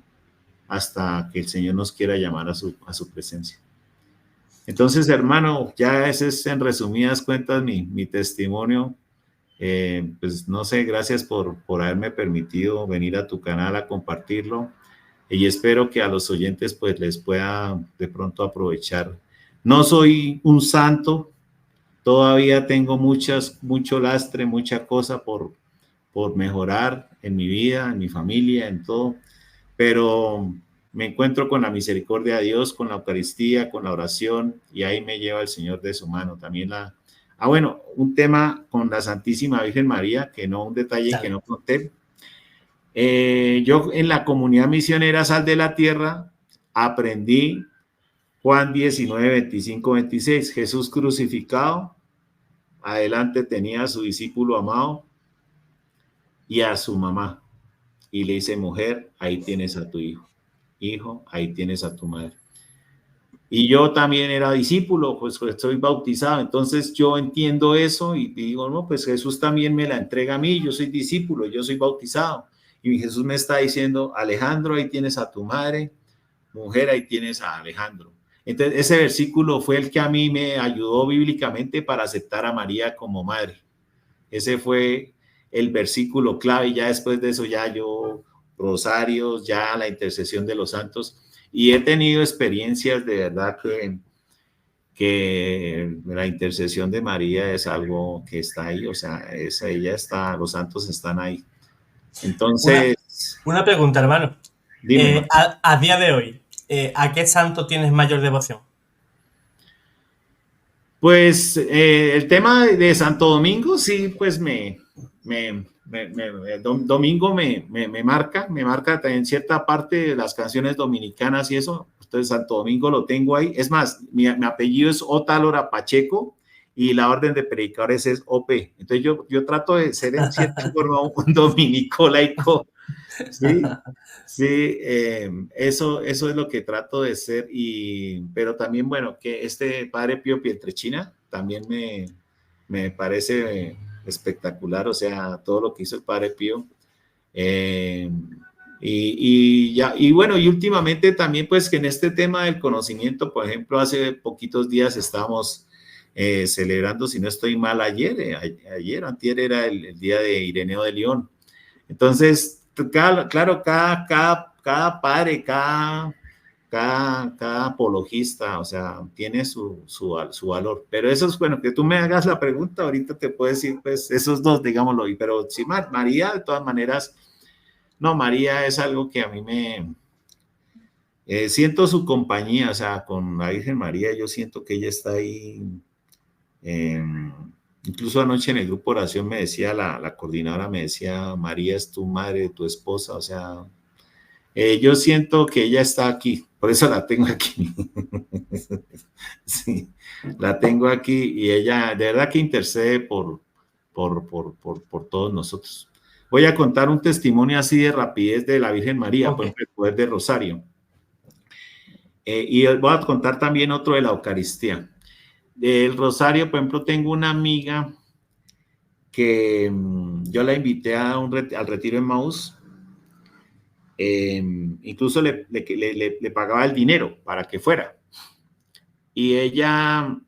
hasta que el Señor nos quiera llamar a su presencia. Entonces, hermano, ya ese es en resumidas cuentas mi testimonio. Pues no sé, gracias por haberme permitido venir a tu canal a compartirlo y espero que a los oyentes pues les pueda de pronto aprovechar. No soy un santo, todavía tengo mucho lastre, mucha cosa por mejorar en mi vida, en mi familia, en todo, pero me encuentro con la misericordia de Dios, con la Eucaristía, con la oración, y ahí me lleva el Señor de su mano. También bueno, un tema con la Santísima Virgen María, un detalle que no conté. Yo en la comunidad misionera Sal de la Tierra aprendí Juan 19, 25, 26, Jesús crucificado, adelante tenía a su discípulo amado y a su mamá, y le dice, mujer, ahí tienes a tu hijo, hijo, ahí tienes a tu madre. Y yo también era discípulo, pues soy bautizado, entonces yo entiendo eso y digo, no, pues Jesús también me la entrega a mí, yo soy discípulo, yo soy bautizado, y Jesús me está diciendo, Alejandro, ahí tienes a tu madre, mujer, ahí tienes a Alejandro. Entonces ese versículo fue el que a mí me ayudó bíblicamente para aceptar a María como madre. Ese fue el versículo clave, y ya después de eso ya yo rosarios, ya la intercesión de los santos, y he tenido experiencias de verdad que la intercesión de María es algo que está ahí, o sea, ella está, los santos están ahí. Entonces, una pregunta, hermano. Dime. A día de hoy, ¿a qué santo tienes mayor devoción? Pues el tema de Santo Domingo sí, pues me Domingo me marca en cierta parte de las canciones dominicanas y eso. Entonces Santo Domingo lo tengo ahí. Es más, mi apellido es Otálora Pacheco y la orden de predicadores es OP. Entonces yo trato de ser en cierta forma un dominico laico. Sí, sí, eso es lo que trato de ser. Pero también, bueno, que este Padre Pío Pietrelcina también me parece espectacular, o sea, todo lo que hizo el Padre Pío. Y bueno, y últimamente también, pues que en este tema del conocimiento, por ejemplo, hace poquitos días estábamos celebrando, si no estoy mal, antier era el día de Ireneo de León. Entonces, claro, cada padre, cada apologista, o sea, tiene su valor. Pero eso es, bueno, que tú me hagas la pregunta, ahorita te puedo decir, pues, esos dos, digámoslo, pero sí, María, de todas maneras, no, María es algo que a mí siento su compañía, o sea, con la Virgen María, yo siento que ella está ahí. Incluso anoche en el grupo de oración me decía, la coordinadora me decía, María es tu madre, tu esposa, o sea, yo siento que ella está aquí, por eso la tengo aquí. Sí, la tengo aquí y ella de verdad que intercede por todos nosotros. Voy a contar un testimonio así de rapidez de la Virgen María, por ejemplo, el poder de Rosario. Y voy a contar también otro de la Eucaristía. Del Rosario, por ejemplo, tengo una amiga que yo la invité al retiro en Maús. Incluso le pagaba el dinero para que fuera. Y ella,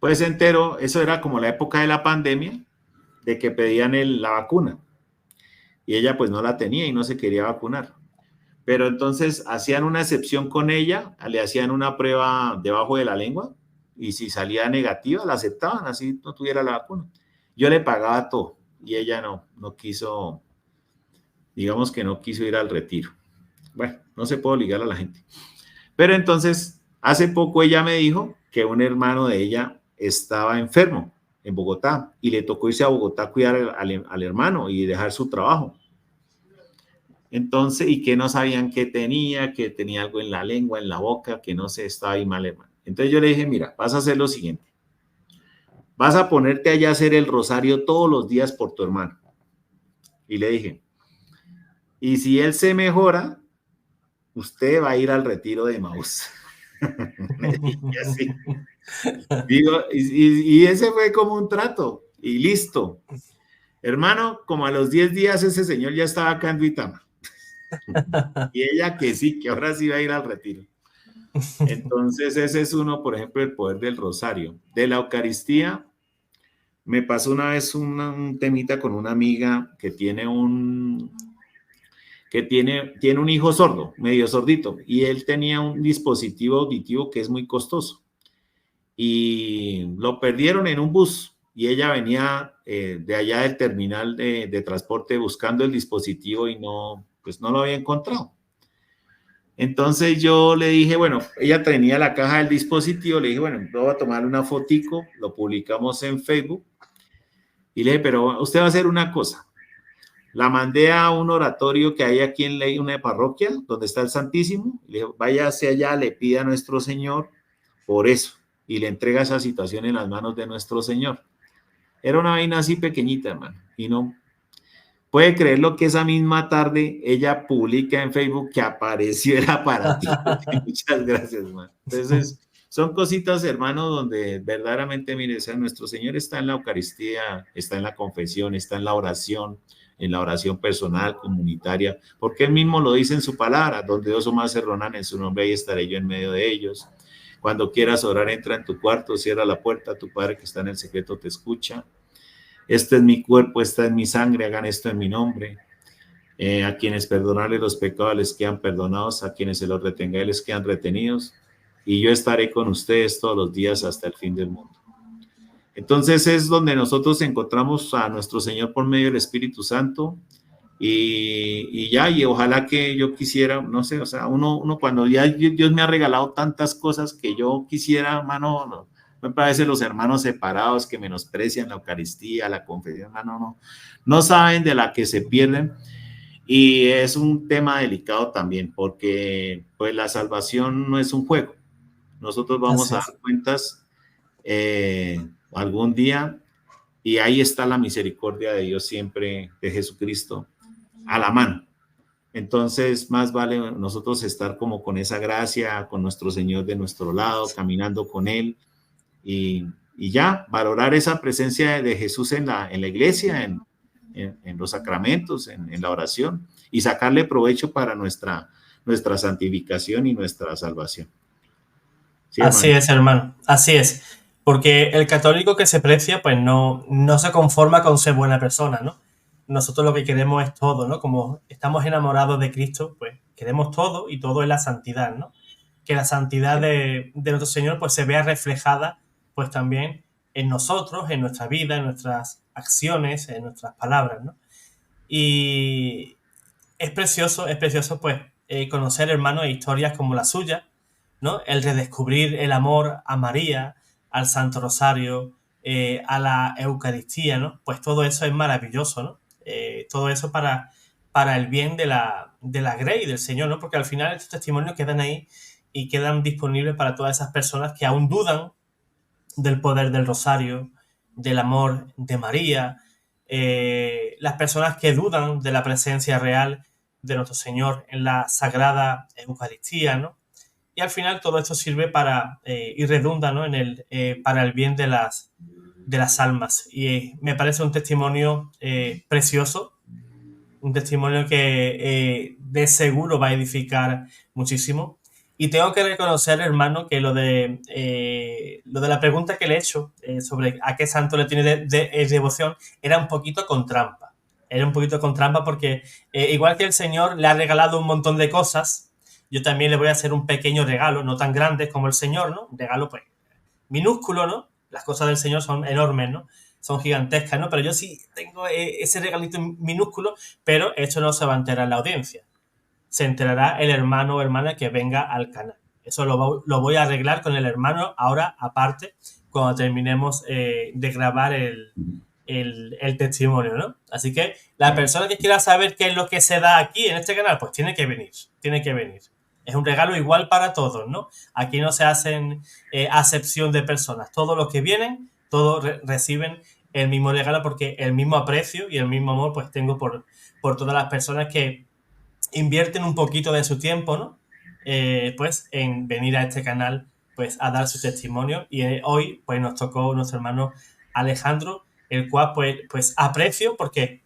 pues se enteró, eso era como la época de la pandemia, de que pedían la vacuna. Y ella pues no la tenía y no se quería vacunar. Pero entonces hacían una excepción con ella, le hacían una prueba debajo de la lengua y si salía negativa la aceptaban, así no tuviera la vacuna. Yo le pagaba todo y ella no quiso, digamos que no quiso ir al retiro. Bueno, no se puede obligar a la gente. Pero entonces, hace poco ella me dijo que un hermano de ella estaba enfermo en Bogotá y le tocó irse a Bogotá a cuidar al hermano y dejar su trabajo. Entonces, y que no sabían qué tenía, que tenía algo en la lengua, en la boca, que no sé, estaba ahí mal, hermano. Entonces yo le dije, mira, vas a hacer lo siguiente. Vas a ponerte allá a hacer el rosario todos los días por tu hermano. Y le dije, y si él se mejora, usted va a ir al retiro de Maús. Y así. Digo, y ese fue como un trato, y listo. Hermano, como a los 10 días ese señor ya estaba acá en Duitama. Y ella que sí, que ahora sí va a ir al retiro. Entonces ese es uno, por ejemplo, el poder del rosario. De la Eucaristía, me pasó una vez un temita con una amiga que tiene un hijo sordo, medio sordito, y él tenía un dispositivo auditivo que es muy costoso. Y lo perdieron en un bus y ella venía de allá del terminal de transporte buscando el dispositivo y pues no lo había encontrado. Entonces yo le dije, bueno, ella tenía la caja del dispositivo, le dije, bueno, voy a tomar una fotico, lo publicamos en Facebook y le dije, pero usted va a hacer una cosa. La mandé a un oratorio que hay aquí en Ley, una parroquia, donde está el Santísimo. Le dije, vaya hacia allá, le pida a nuestro Señor por eso y le entrega esa situación en las manos de nuestro Señor. Era una vaina así pequeñita, hermano, y no puede creer lo que esa misma tarde ella publica en Facebook que apareció el aparatito. Muchas gracias, hermano. Entonces, son cositas, hermano, donde verdaderamente, mire, o sea, nuestro Señor está en la Eucaristía, está en la confesión, está en la oración personal, comunitaria, porque Él mismo lo dice en su palabra, donde dos o más se reúnan en su nombre, ahí estaré yo en medio de ellos. Cuando quieras orar, entra en tu cuarto, cierra la puerta, tu Padre que está en el secreto te escucha. Este es mi cuerpo, esta es mi sangre, hagan esto en mi nombre. A quienes perdonarles los pecados les quedan perdonados, a quienes se los retenga les quedan retenidos, y yo estaré con ustedes todos los días hasta el fin del mundo. Entonces es donde nosotros encontramos a nuestro Señor por medio del Espíritu Santo, y ojalá que yo quisiera, no sé, o sea, uno cuando ya Dios me ha regalado tantas cosas que yo quisiera, mano, Me parece los hermanos separados que menosprecian la Eucaristía, la confesión, no saben de la que se pierden. Y es un tema delicado también, porque pues la salvación no es un juego. Nosotros vamos Así a es. dar cuentas algún día, y ahí está la misericordia de Dios siempre, de Jesucristo, a la mano. Entonces, más vale nosotros estar como con esa gracia, con nuestro Señor de nuestro lado, caminando con Él, y ya, valorar esa presencia de Jesús en la iglesia, en los sacramentos, en la oración, y sacarle provecho para nuestra santificación y nuestra salvación. Sí, Así hermano. es, hermano, así es. Porque el católico que se precia, pues no se conforma con ser buena persona, ¿no? Nosotros lo que queremos es todo, ¿no? Como estamos enamorados de Cristo, pues queremos todo y todo es la santidad, ¿no? Que la santidad de nuestro Señor pues se vea reflejada pues también en nosotros, en nuestra vida, en nuestras acciones, en nuestras palabras, ¿no? Y es precioso pues conocer, hermanos, historias como la suya, ¿no? El redescubrir el amor a María, al Santo Rosario, a la Eucaristía, ¿no? Pues todo eso es maravilloso, ¿no? Todo eso para el bien de la Grey, del Señor, ¿no? Porque al final estos testimonios quedan ahí y quedan disponibles para todas esas personas que aún dudan del poder del Rosario, del amor de María, las personas que dudan de la presencia real de nuestro Señor en la Sagrada Eucaristía, ¿no? Y al final todo esto sirve para, y redunda, ¿no? Para el bien de las almas. Y me parece un testimonio precioso, un testimonio que de seguro va a edificar muchísimo. Y tengo que reconocer, hermano, que lo de la pregunta que le he hecho sobre a qué santo le tiene devoción era un poquito con trampa. Era un poquito con trampa porque igual que el Señor le ha regalado un montón de cosas, yo también le voy a hacer un pequeño regalo, no tan grande como el Señor, ¿no? Un regalo, pues, minúsculo, ¿no? Las cosas del Señor son enormes, ¿no? Son gigantescas, ¿no? Pero yo sí tengo ese regalito minúsculo, pero esto no se va a enterar en la audiencia. Se enterará el hermano o hermana que venga al canal. Eso lo voy a arreglar con el hermano ahora, aparte, cuando terminemos de grabar el testimonio, ¿no? Así que la persona que quiera saber qué es lo que se da aquí en este canal, pues tiene que venir, tiene que venir. Es un regalo igual para todos, ¿no? Aquí no se hacen acepción de personas. Todos los que vienen, todos reciben el mismo regalo porque el mismo aprecio y el mismo amor pues tengo por todas las personas que invierten un poquito de su tiempo, ¿no? Pues en venir a este canal pues a dar su testimonio y hoy pues nos tocó nuestro hermano Alejandro, el cual pues aprecio porque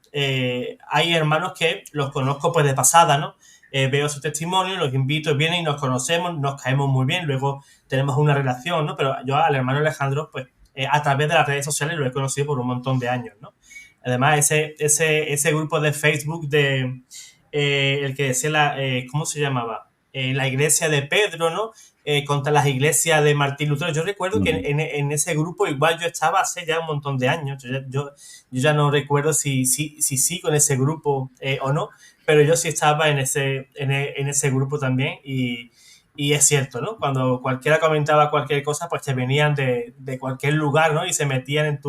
hay hermanos que los conozco pues de pasada, ¿no? Veo su testimonio, los invito, vienen y nos conocemos, nos caemos muy bien, luego tenemos una relación, ¿no? Pero yo al hermano Alejandro pues a través de las redes sociales lo he conocido por un montón de años, ¿no? Además ese grupo de Facebook de el que decía ¿cómo se llamaba? La iglesia de Pedro, ¿no? Contra las iglesias de Martín Lutero. Yo recuerdo que en ese grupo igual yo estaba hace ya un montón de años. Yo ya no recuerdo si sigo en ese grupo o no, pero yo sí estaba en ese grupo también y es cierto, ¿no? Cuando cualquiera comentaba cualquier cosa, pues te venían de cualquier lugar, ¿no? Y se metían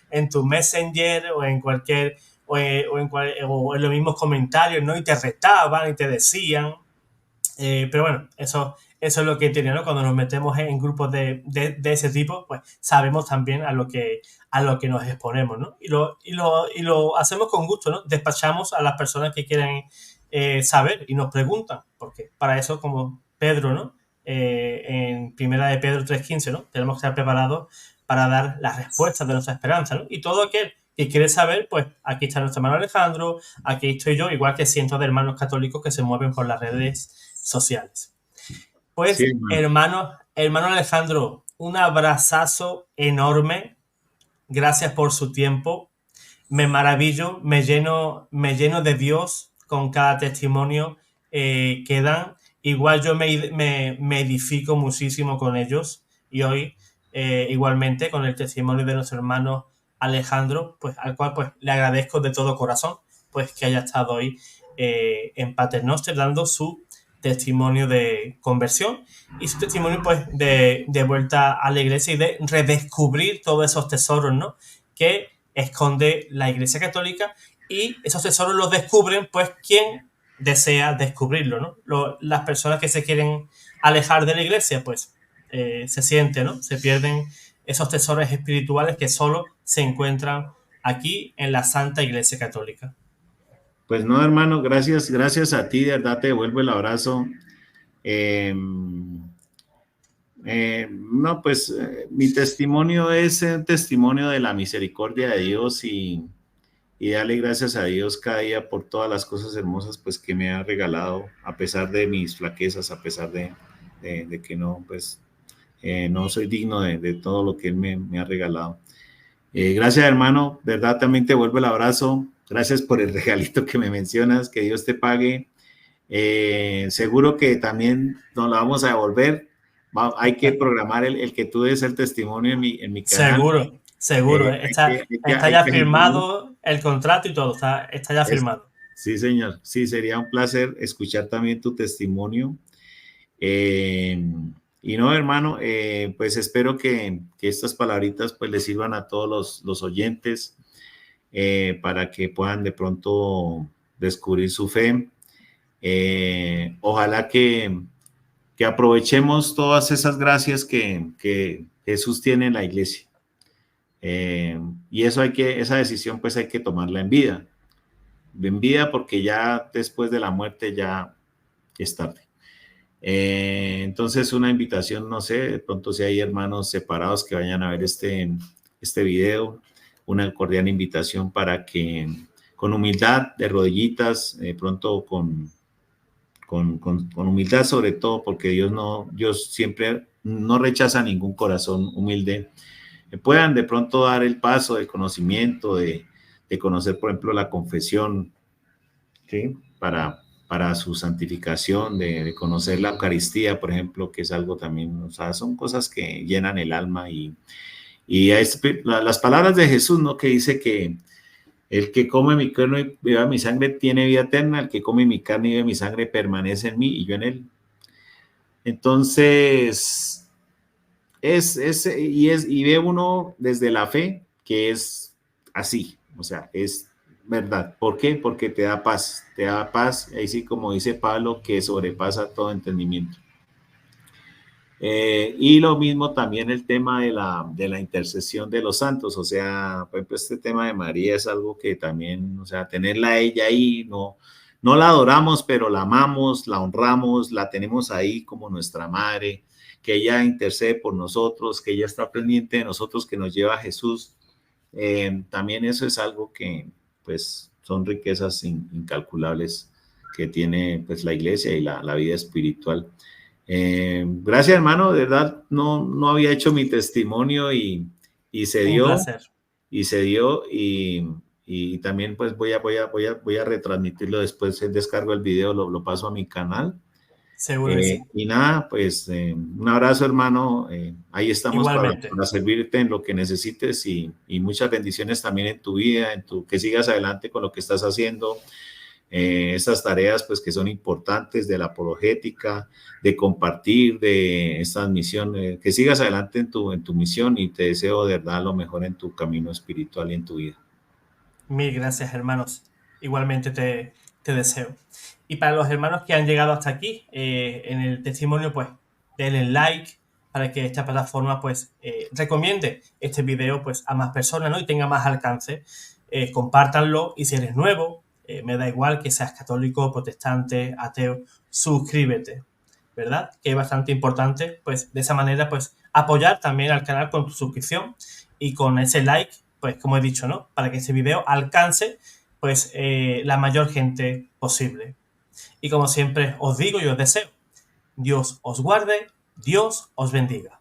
en tu Messenger o en cualquier o en los mismos comentarios, ¿no? Y te retaban y te decían. Pero bueno, eso es lo que tiene, ¿no? Cuando nos metemos en grupos de ese tipo, pues sabemos también a lo que nos exponemos, ¿no? Y lo hacemos con gusto, ¿no? Despachamos a las personas que quieren saber y nos preguntan, porque para eso, como Pedro, ¿no? En primera de Pedro 3:15, ¿no? Tenemos que estar preparados para dar las respuestas de nuestra esperanza, ¿no? Y todo aquel que quiere saber, pues aquí está nuestro hermano Alejandro, aquí estoy yo, igual que cientos de hermanos católicos que se mueven por las redes sociales. Sí, Pues, hermano. hermano Alejandro, un abrazazo enorme. Gracias por su tiempo. Me maravillo, me lleno de Dios con cada testimonio que dan. Igual yo me edifico muchísimo con ellos y hoy igualmente con el testimonio de nuestro hermano Alejandro, pues al cual pues le agradezco de todo corazón pues que haya estado hoy en Paternoster dando su testimonio de conversión y su testimonio pues de vuelta a la iglesia y de redescubrir todos esos tesoros, ¿no?, que esconde la Iglesia Católica, y esos tesoros los descubren pues quien desea descubrirlo, ¿no? Las personas que se quieren alejar de la iglesia pues se sienten, ¿no?, se pierden esos tesoros espirituales que solo se encuentran aquí en la Santa Iglesia Católica. Pues no, hermano, gracias a ti, de verdad te devuelvo el abrazo. Eh, no, pues mi testimonio es un testimonio de la misericordia de Dios y darle gracias a Dios cada día por todas las cosas hermosas pues que me ha regalado, a pesar de mis flaquezas, a pesar de que no, pues no soy digno de todo lo que Él me ha regalado. Gracias, hermano, de verdad también te vuelvo el abrazo. Gracias por el regalito que me mencionas, que Dios te pague. Seguro que también nos lo vamos a devolver. Hay que programar el que tú des el testimonio en mi canal. Seguro. Está Hay ya que agendarlo. firmado el contrato y todo, está ya firmado. Sí, señor. Sí, sería un placer escuchar también tu testimonio. Y no, hermano, pues espero que estas palabritas pues les sirvan a todos los oyentes para que puedan de pronto descubrir su fe. Ojalá que aprovechemos todas esas gracias que Jesús tiene en la iglesia. Y esa decisión pues hay que tomarla en vida. En vida, porque ya después de la muerte ya es tarde. Entonces una invitación, no sé, de pronto si hay hermanos separados que vayan a ver este video, una cordial invitación para que con humildad, de rodillitas, de pronto con humildad sobre todo, porque Dios siempre no rechaza ningún corazón humilde, puedan de pronto dar el paso del conocimiento, de conocer, por ejemplo, la confesión, ¿sí?, para su santificación, de conocer la Eucaristía, por ejemplo, que es algo también, o sea, son cosas que llenan el alma y las palabras de Jesús, ¿no?, que dice que el que come mi carne y beba mi sangre tiene vida eterna, el que come mi carne y bebe mi sangre permanece en mí y yo en él. Entonces, y ve uno desde la fe que es así, o sea, es verdad. ¿Por qué? Porque te da paz, ahí sí, como dice Pablo, que sobrepasa todo entendimiento. Y lo mismo también el tema de la intercesión de los santos, o sea, por ejemplo, este tema de María es algo que también, o sea, tenerla a ella ahí, no la adoramos, pero la amamos, la honramos, la tenemos ahí como nuestra madre, que ella intercede por nosotros, que ella está pendiente de nosotros, que nos lleva a Jesús. También eso es algo que, pues, son riquezas incalculables que tiene, pues, la iglesia y la vida espiritual. Gracias, hermano, de verdad no había hecho mi testimonio y se dio. Un placer. Y se dio y también pues voy a retransmitirlo después, descargo el video, lo paso a mi canal. Seguro que sí. Y nada, pues un abrazo, hermano, ahí estamos para servirte en lo que necesites y muchas bendiciones también en tu vida, que sigas adelante con lo que estás haciendo. Estas tareas pues que son importantes de la apologética, de compartir, de esta misión, que sigas adelante en tu misión y te deseo de verdad lo mejor en tu camino espiritual y en tu vida. Mil gracias, hermanos. Igualmente te deseo. Y para los hermanos que han llegado hasta aquí en el testimonio, pues denle like para que esta plataforma pues recomiende este video pues a más personas, ¿no?, y tenga más alcance. Compártanlo, y si eres nuevo, me da igual que seas católico, protestante, ateo, suscríbete, ¿verdad? Que es bastante importante, pues de esa manera pues apoyar también al canal con tu suscripción y con ese like, pues como he dicho, ¿no?, para que este video alcance pues la mayor gente posible. Y como siempre os digo y os deseo, Dios os guarde, Dios os bendiga.